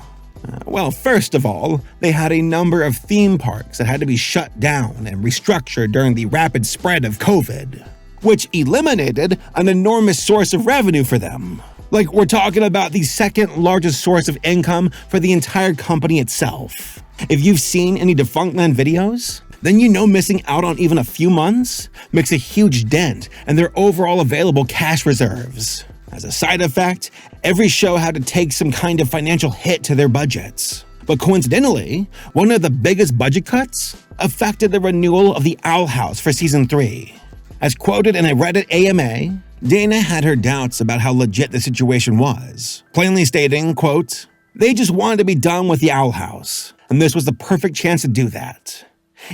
Well, first of all, they had a number of theme parks that had to be shut down and restructured during the rapid spread of COVID, which eliminated an enormous source of revenue for them. Like, we're talking about the second largest source of income for the entire company itself. If you've seen any Defunctland videos, then you know missing out on even a few months makes a huge dent in their overall available cash reserves. As a side effect, every show had to take some kind of financial hit to their budgets. But coincidentally, one of the biggest budget cuts affected the renewal of the Owl House for Season 3. As quoted in a Reddit AMA, Dana had her doubts about how legit the situation was, plainly stating, quote, "They just wanted to be done with the Owl House, and this was the perfect chance to do that.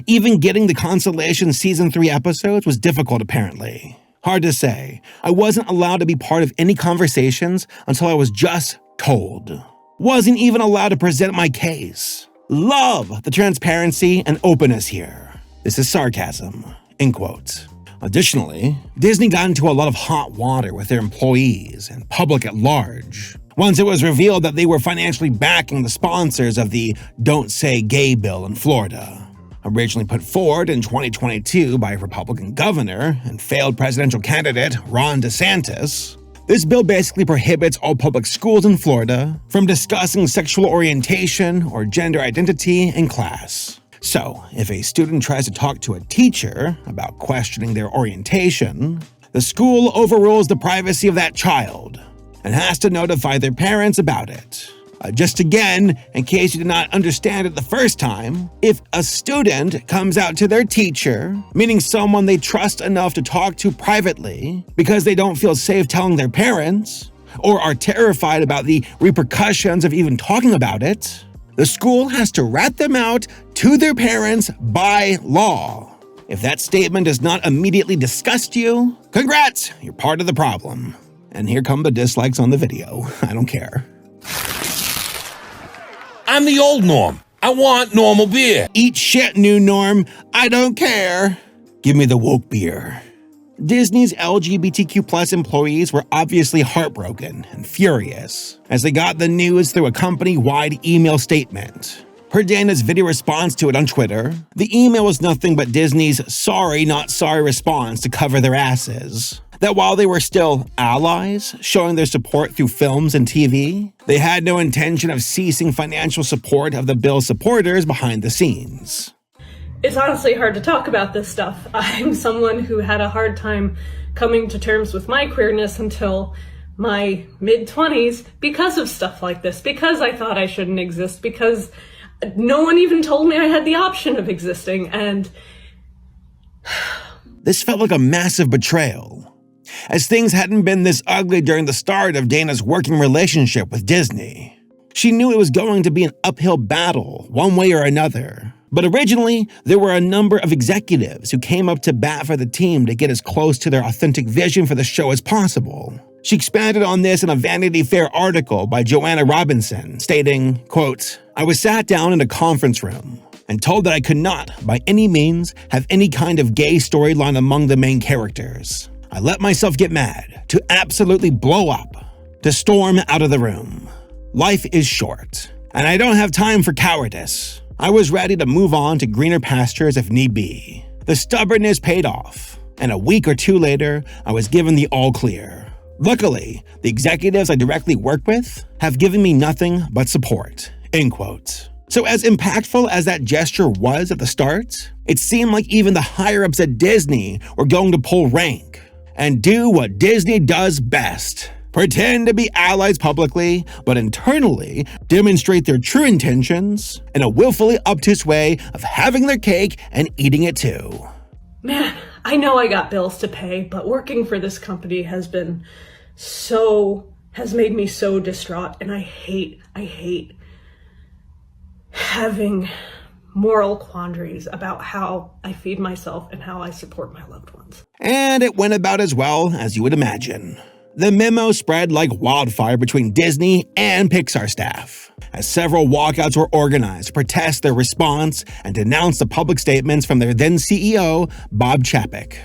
Even getting the Constellation Season 3 episodes was difficult apparently. Hard to say. I wasn't allowed to be part of any conversations until I was just told. Wasn't even allowed to present my case. Love the transparency and openness here. This is sarcasm," end quote. Additionally, Disney got into a lot of hot water with their employees and public at large once it was revealed that they were financially backing the sponsors of the Don't Say Gay bill in Florida. Originally put forward in 2022 by Republican governor and failed presidential candidate Ron DeSantis, this bill basically prohibits all public schools in Florida from discussing sexual orientation or gender identity in class. So, if a student tries to talk to a teacher about questioning their orientation, the school overrules the privacy of that child and has to notify their parents about it. Just again, in case you did not understand it the first time, if a student comes out to their teacher, meaning someone they trust enough to talk to privately because they don't feel safe telling their parents, or are terrified about the repercussions of even talking about it, the school has to rat them out to their parents by law. If that statement does not immediately disgust you, congrats, you're part of the problem. And here come the dislikes on the video. I don't care. I'm the old Norm. I want normal beer. Eat shit, new Norm. I don't care. Give me the woke beer. Disney's LGBTQ+ employees were obviously heartbroken and furious as they got the news through a company-wide email statement. Per Dana's video response to it on Twitter, the email was nothing but Disney's sorry not sorry response to cover their asses. That while they were still allies, showing their support through films and TV, they had no intention of ceasing financial support of the bill's supporters behind the scenes. It's honestly hard to talk about this stuff. I'm someone who had a hard time coming to terms with my queerness until my mid-20s because of stuff like this, because I thought I shouldn't exist, because no one even told me I had the option of existing, and this felt like a massive betrayal, as things hadn't been this ugly during the start of Dana's working relationship with Disney. She knew it was going to be an uphill battle, one way or another. But originally, there were a number of executives who came up to bat for the team to get as close to their authentic vision for the show as possible. She expanded on this in a Vanity Fair article by Joanna Robinson, stating, quote, "I was sat down in a conference room and told that I could not, by any means, have any kind of gay storyline among the main characters. I let myself get mad, to absolutely blow up, to storm out of the room. Life is short, and I don't have time for cowardice. I was ready to move on to greener pastures if need be. The stubbornness paid off, and a week or two later, I was given the all clear. Luckily, the executives I directly work with have given me nothing but support," end quote. So as impactful as that gesture was at the start, it seemed like even the higher-ups at Disney were going to pull rank and do what Disney does best. Pretend to be allies publicly, but internally demonstrate their true intentions in a willfully obtuse way of having their cake and eating it too. Man, I know I got bills to pay, but working for this company has made me so distraught, and I hate having moral quandaries about how I feed myself and how I support my loved ones. And it went about as well as you would imagine. The memo spread like wildfire between Disney and Pixar staff, as several walkouts were organized to protest their response and denounce the public statements from their then CEO, Bob Chapek.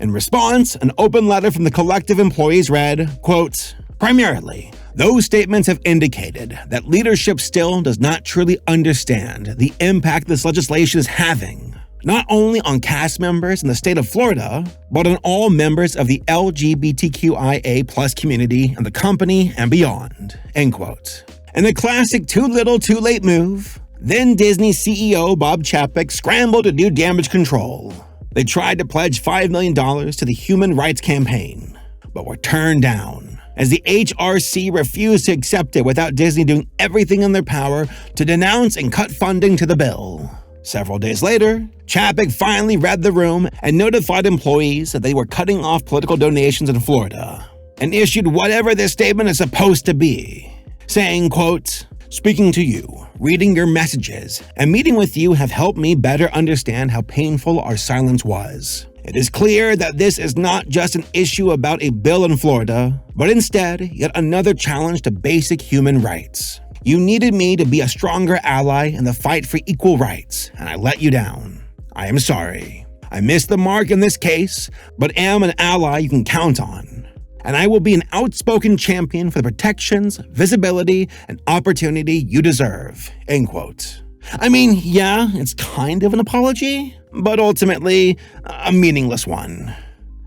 In response, an open letter from the collective employees read, quote, "Primarily, those statements have indicated that leadership still does not truly understand the impact this legislation is having, not only on cast members in the state of Florida, but on all members of the LGBTQIA+ community and the company and beyond," end quote. In a classic too little too late move, then Disney CEO Bob Chapek scrambled to do damage control. They tried to pledge $5 million to the Human Rights Campaign, but were turned down, as the HRC refused to accept it without Disney doing everything in their power to denounce and cut funding to the bill. Several days later, Chapek finally read the room and notified employees that they were cutting off political donations in Florida, and issued whatever this statement is supposed to be, saying, quote, "Speaking to you, reading your messages, and meeting with you have helped me better understand how painful our silence was. It is clear that this is not just an issue about a bill in Florida, but instead yet another challenge to basic human rights. You needed me to be a stronger ally in the fight for equal rights, and I let you down. I am sorry. I missed the mark in this case, but am an ally you can count on. And I will be an outspoken champion for the protections, visibility, and opportunity you deserve." End quote. I mean, yeah, it's kind of an apology, but ultimately a meaningless one.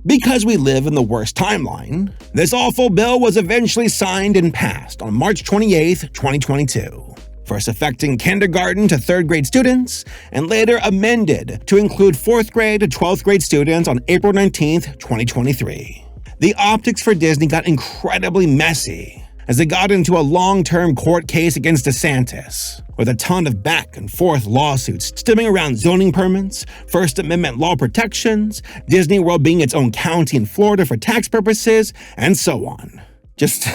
Because we live in the worst timeline, this awful bill was eventually signed and passed on March 28, 2022, first affecting kindergarten to 3rd grade students, and later amended to include 4th grade to 12th grade students on April 19, 2023. The optics for Disney got incredibly messy as they got into a long-term court case against DeSantis, with a ton of back and forth lawsuits stemming around zoning permits, First Amendment law protections, Disney World being its own county in Florida for tax purposes, and so on. Just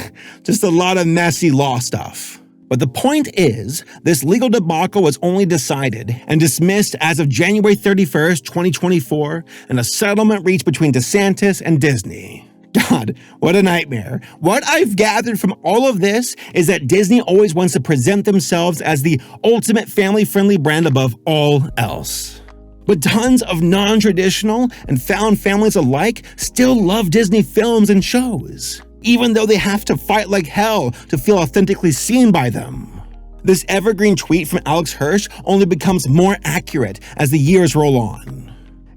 a lot of messy law stuff. But the point is, this legal debacle was only decided and dismissed as of January 31st, 2024, in a settlement reached between DeSantis and Disney. God, what a nightmare. What I've gathered from all of this is that Disney always wants to present themselves as the ultimate family-friendly brand above all else. But tons of non-traditional and found families alike still love Disney films and shows, even though they have to fight like hell to feel authentically seen by them. This evergreen tweet from Alex Hirsch only becomes more accurate as the years roll on.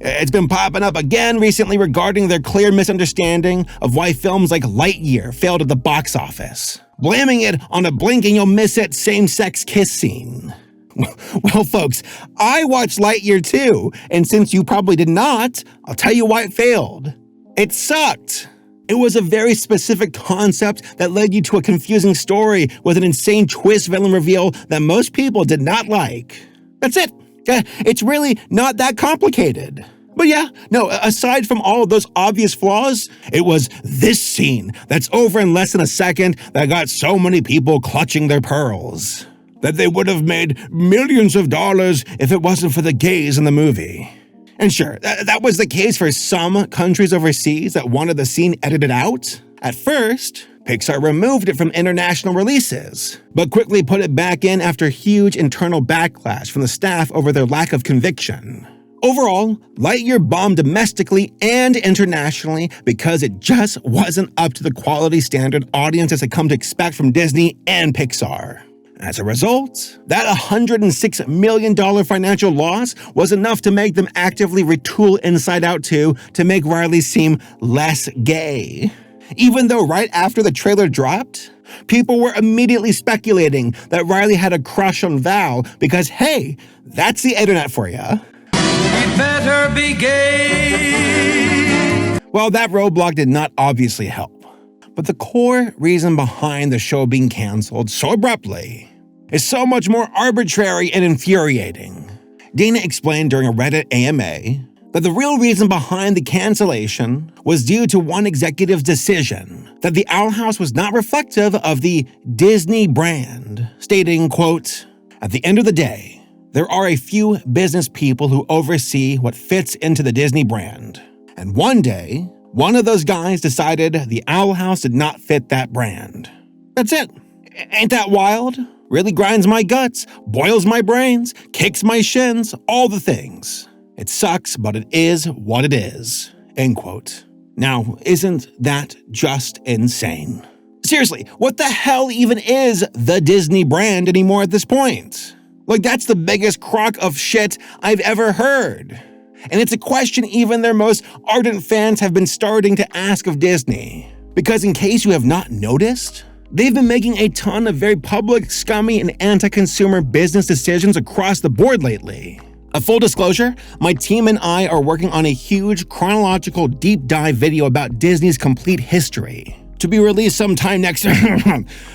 It's been popping up again recently regarding their clear misunderstanding of why films like Lightyear failed at the box office, blaming it on a blink and you'll miss it same-sex kiss scene. Well, folks, I watched Lightyear too, and since you probably did not, I'll tell you why it failed. It sucked. It was a very specific concept that led you to a confusing story with an insane twist villain reveal that most people did not like. That's it. It's really not that complicated. But yeah, no, aside from all of those obvious flaws, it was this scene that's over in less than a second that got so many people clutching their pearls that they would have made millions of dollars if it wasn't for the gays in the movie. And sure, that was the case for some countries overseas that wanted the scene edited out. At first, Pixar removed it from international releases, but quickly put it back in after huge internal backlash from the staff over their lack of conviction. Overall, Lightyear bombed domestically and internationally because it just wasn't up to the quality standard audiences had come to expect from Disney and Pixar. As a result, that $106 million financial loss was enough to make them actively retool Inside Out 2 to make Riley seem less gay. Even though right after the trailer dropped, people were immediately speculating that Riley had a crush on Val because, hey, that's the internet for ya. He better be gay. Well, that roadblock did not obviously help. But the core reason behind the show being canceled so abruptly is so much more arbitrary and infuriating. Dana explained during a Reddit AMA that the real reason behind the cancellation was due to one executive's decision that the Owl House was not reflective of the Disney brand, stating, quote, "At the end of the day, there are a few business people who oversee what fits into the Disney brand. And one day, one of those guys decided the Owl House did not fit that brand. That's it. Ain't that wild? Really grinds my guts, boils my brains, kicks my shins, all the things. It sucks, but it is what it is." End quote. Now, isn't that just insane? Seriously, what the hell even is the Disney brand anymore at this point? Like, that's the biggest crock of shit I've ever heard. And it's a question even their most ardent fans have been starting to ask of Disney. Because in case you have not noticed, they've been making a ton of very public, scummy, and anti-consumer business decisions across the board lately. A full disclosure, my team and I are working on a huge chronological deep dive video about Disney's complete history, to be released sometime next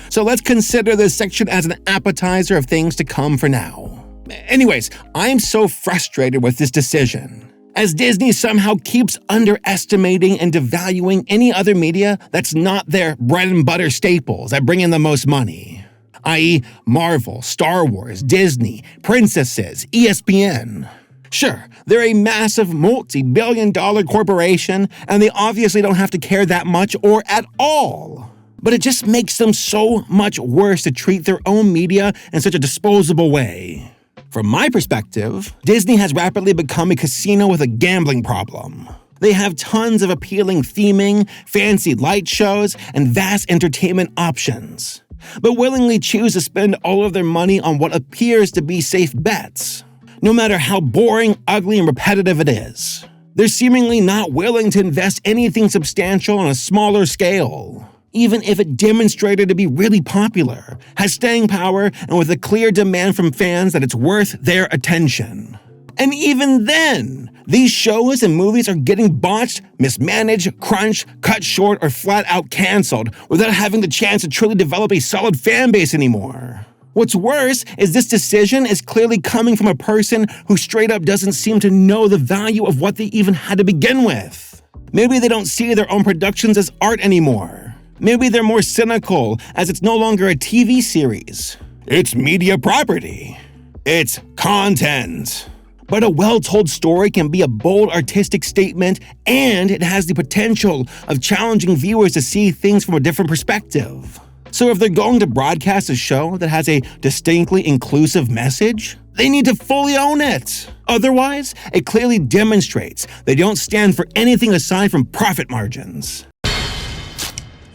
So let's consider this section as an appetizer of things to come for now. Anyways, I'm so frustrated with this decision, as Disney somehow keeps underestimating and devaluing any other media that's not their bread and butter staples that bring in the most money, i.e. Marvel, Star Wars, Disney, princesses, ESPN. Sure, they're a massive multi-billion-dollar corporation, and they obviously don't have to care that much or at all. But it just makes them so much worse to treat their own media in such a disposable way. From my perspective, Disney has rapidly become a casino with a gambling problem. They have tons of appealing theming, fancy light shows, and vast entertainment options, but willingly choose to spend all of their money on what appears to be safe bets, no matter how boring, ugly, and repetitive it is. They're seemingly not willing to invest anything substantial on a smaller scale, even if it demonstrated to be really popular, has staying power, and with a clear demand from fans that it's worth their attention. And even then, these shows and movies are getting botched, mismanaged, crunched, cut short, or flat out canceled without having the chance to truly develop a solid fan base anymore. What's worse is this decision is clearly coming from a person who straight up doesn't seem to know the value of what they even had to begin with. Maybe they don't see their own productions as art anymore. Maybe they're more cynical, as it's no longer a TV series. It's media property. It's content. But a well-told story can be a bold artistic statement, and it has the potential of challenging viewers to see things from a different perspective. So if they're going to broadcast a show that has a distinctly inclusive message, they need to fully own it. Otherwise, it clearly demonstrates they don't stand for anything aside from profit margins.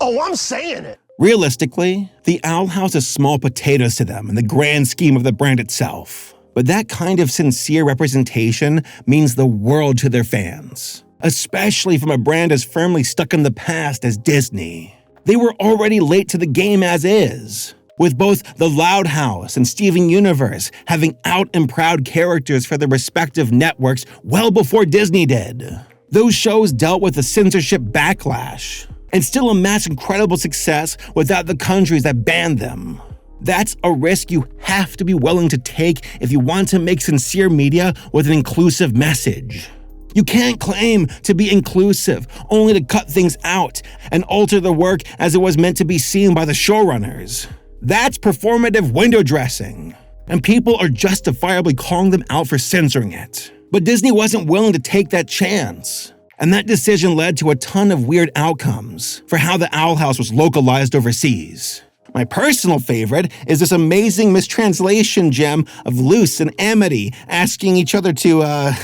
Oh, I'm saying it. Realistically, the Owl House is small potatoes to them in the grand scheme of the brand itself. But that kind of sincere representation means the world to their fans, especially from a brand as firmly stuck in the past as Disney. They were already late to the game as is, with both The Loud House and Steven Universe having out and proud characters for their respective networks well before Disney did. Those shows dealt with the censorship backlash, and still amassed incredible success without the countries that banned them. That's a risk you have to be willing to take if you want to make sincere media with an inclusive message. You can't claim to be inclusive only to cut things out and alter the work as it was meant to be seen by the showrunners. That's performative window dressing, and people are justifiably calling them out for censoring it. But Disney wasn't willing to take that chance, and that decision led to a ton of weird outcomes for how the Owl House was localized overseas. My personal favorite is this amazing mistranslation gem of Luce and Amity asking each other to,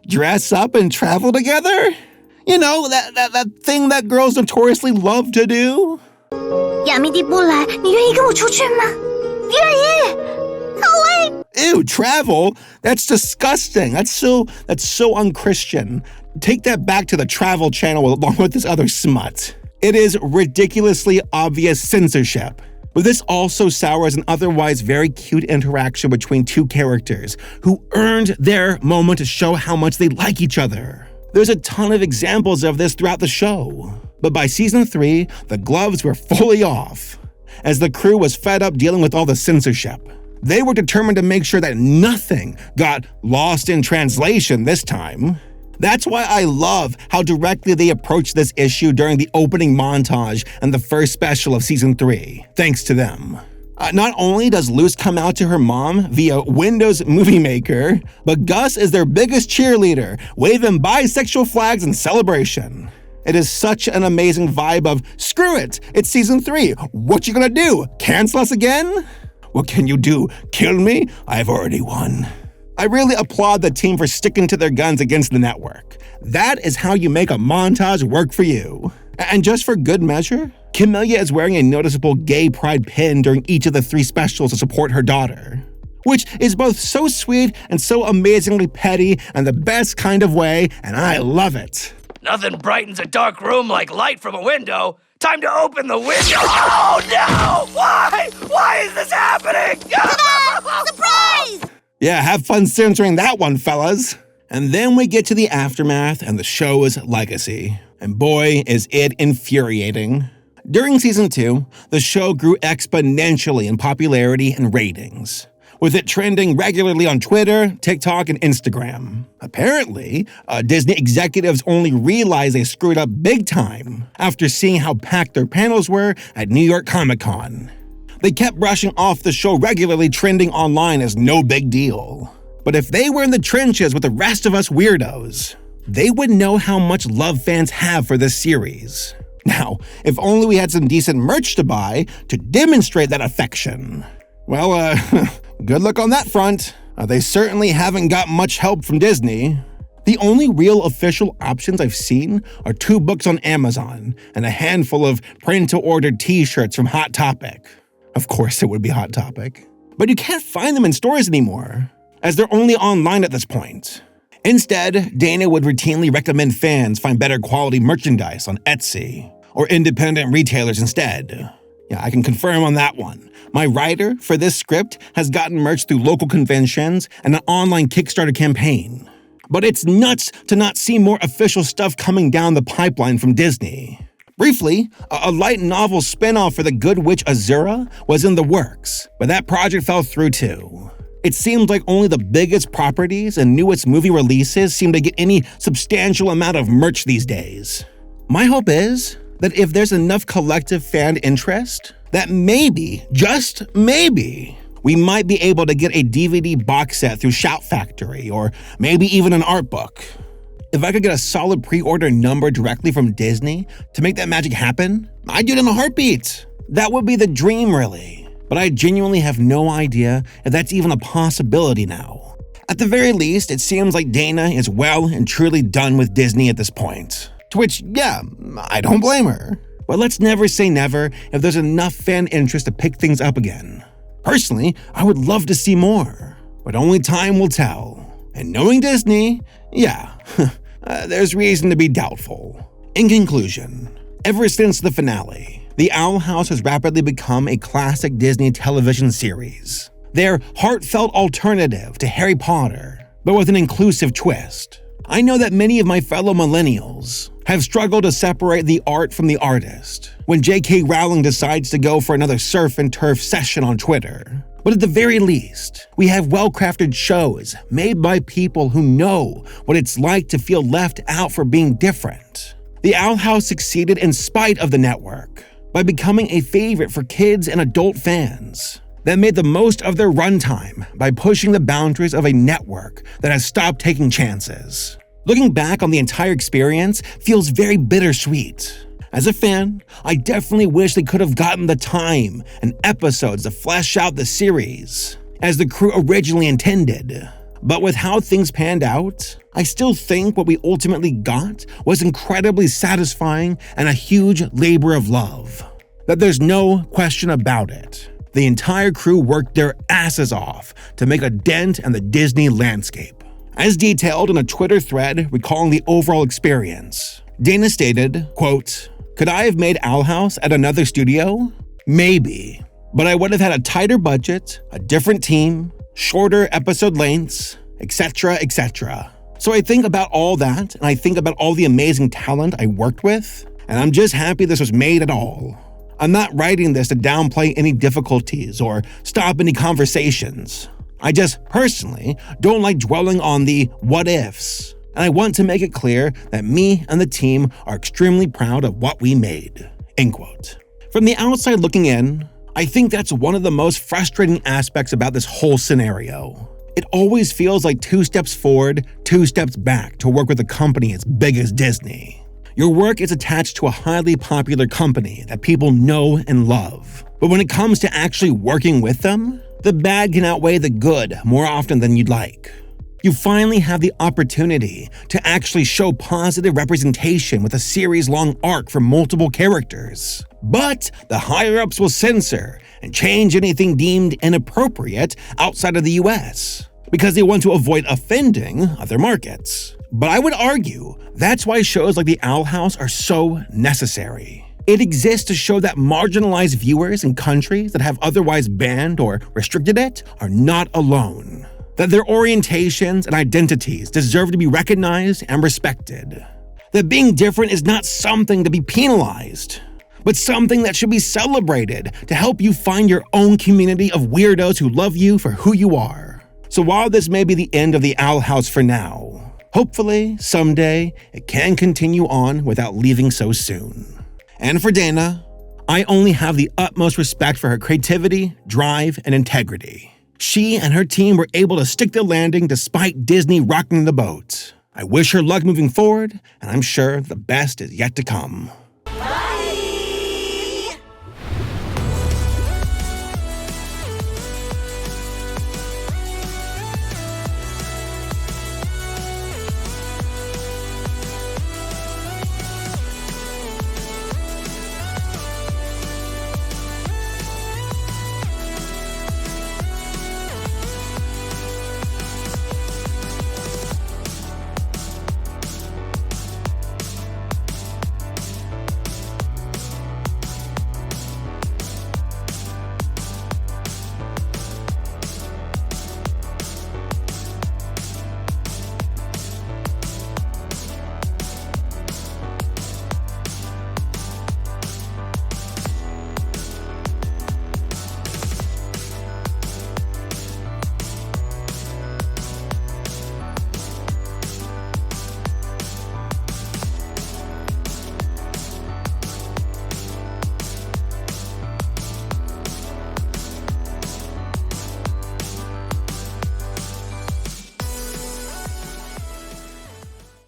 dress up and travel together? You know, that thing that girls notoriously love to do? 亚米蒂不来，你愿意跟我出去吗？愿意。好嘞。 Ew, travel? That's disgusting. That's so unchristian. Take that back to the Travel Channel along with this other smut. It is ridiculously obvious censorship. But this also sours an otherwise very cute interaction between two characters who earned their moment to show how much they like each other. There's a ton of examples of this throughout the show. But by season 3, the gloves were fully off, as the crew was fed up dealing with all the censorship. They were determined to make sure that nothing got lost in translation this time. That's why I love how directly they approached this issue during the opening montage and the first special of season 3, thanks to them. Not only does Luce come out to her mom via Windows Movie Maker, but Gus is their biggest cheerleader, waving bisexual flags in celebration. It is such an amazing vibe of, screw it, it's season 3, what you gonna do, cancel us again? What can you do, kill me? I've already won. I really applaud the team for sticking to their guns against the network. That is how you make a montage work for you. And just for good measure, Camellia is wearing a noticeable gay pride pin during each of the 3 specials to support her daughter, which is both so sweet and so amazingly petty in the best kind of way, and I love it. Nothing brightens a dark room like light from a window. Time to open the window. Oh no! Why? Why is this happening? Surprise! Yeah, have fun censoring that one, fellas. And then we get to the aftermath and the show's legacy. And boy, is it infuriating. During season 2, the show grew exponentially in popularity and ratings, with it trending regularly on Twitter, TikTok, and Instagram. Apparently, Disney executives only realized they screwed up big time after seeing how packed their panels were at New York Comic-Con. They kept brushing off the show regularly trending online as no big deal. But if they were in the trenches with the rest of us weirdos, they would know how much love fans have for this series. Now, if only we had some decent merch to buy to demonstrate that affection. Well, good luck on that front. They certainly haven't got much help from Disney. The only real official options I've seen are 2 books on Amazon and a handful of print-to-order t-shirts from Hot Topic. Of course it would be Hot Topic. But you can't find them in stores anymore, as they're only online at this point. Instead, Dana would routinely recommend fans find better quality merchandise on Etsy or independent retailers instead. Yeah, I can confirm on that one. My writer for this script has gotten merch through local conventions and an online Kickstarter campaign. But it's nuts to not see more official stuff coming down the pipeline from Disney. Briefly, a light novel spin-off for the Good Witch Azura was in the works, but that project fell through too. It seems like only the biggest properties and newest movie releases seem to get any substantial amount of merch these days. My hope is that if there's enough collective fan interest, that maybe, just maybe, we might be able to get a DVD box set through Shout Factory, or maybe even an art book. If I could get a solid pre-order number directly from Disney to make that magic happen, I'd do it in a heartbeat. That would be the dream, really. But I genuinely have no idea if that's even a possibility now. At the very least, it seems like Dana is well and truly done with Disney at this point. To which, yeah, I don't blame her. But let's never say never if there's enough fan interest to pick things up again. Personally, I would love to see more, but only time will tell. And knowing Disney, yeah, there's reason to be doubtful. In conclusion, ever since the finale, The Owl House has rapidly become a classic Disney television series. Their heartfelt alternative to Harry Potter, but with an inclusive twist. I know that many of my fellow millennials have struggled to separate the art from the artist when J.K. Rowling decides to go for another surf and turf session on Twitter. But at the very least, we have well-crafted shows made by people who know what it's like to feel left out for being different. The Owl House succeeded in spite of the network by becoming a favorite for kids and adult fans that made the most of their runtime by pushing the boundaries of a network that has stopped taking chances. Looking back on the entire experience feels very bittersweet. As a fan, I definitely wish they could have gotten the time and episodes to flesh out the series as the crew originally intended. But with how things panned out, I still think what we ultimately got was incredibly satisfying and a huge labor of love. That there's no question about it. The entire crew worked their asses off to make a dent in the Disney landscape. As detailed in a Twitter thread recalling the overall experience, Dana stated, quote, "Could I have made Owl House at another studio? Maybe. But I would have had a tighter budget, a different team, shorter episode lengths, etc., etc. So I think about all that, and I think about all the amazing talent I worked with, and I'm just happy this was made at all. I'm not writing this to downplay any difficulties or stop any conversations. I just personally don't like dwelling on the what ifs, and I want to make it clear that me and the team are extremely proud of what we made." End quote. From the outside looking in, I think that's one of the most frustrating aspects about this whole scenario. It always feels like 2 steps forward, 2 steps back to work with a company as big as Disney. Your work is attached to a highly popular company that people know and love. But when it comes to actually working with them, the bad can outweigh the good more often than you'd like. You finally have the opportunity to actually show positive representation with a series-long arc for multiple characters. But the higher-ups will censor and change anything deemed inappropriate outside of the US because they want to avoid offending other markets. But I would argue that's why shows like The Owl House are so necessary. It exists to show that marginalized viewers in countries that have otherwise banned or restricted it are not alone. That their orientations and identities deserve to be recognized and respected. That being different is not something to be penalized, but something that should be celebrated to help you find your own community of weirdos who love you for who you are. So while this may be the end of the Owl House for now, hopefully, someday, it can continue on without leaving so soon. And for Dana, I only have the utmost respect for her creativity, drive, and integrity. She and her team were able to stick the landing despite Disney rocking the boat. I wish her luck moving forward, and I'm sure the best is yet to come.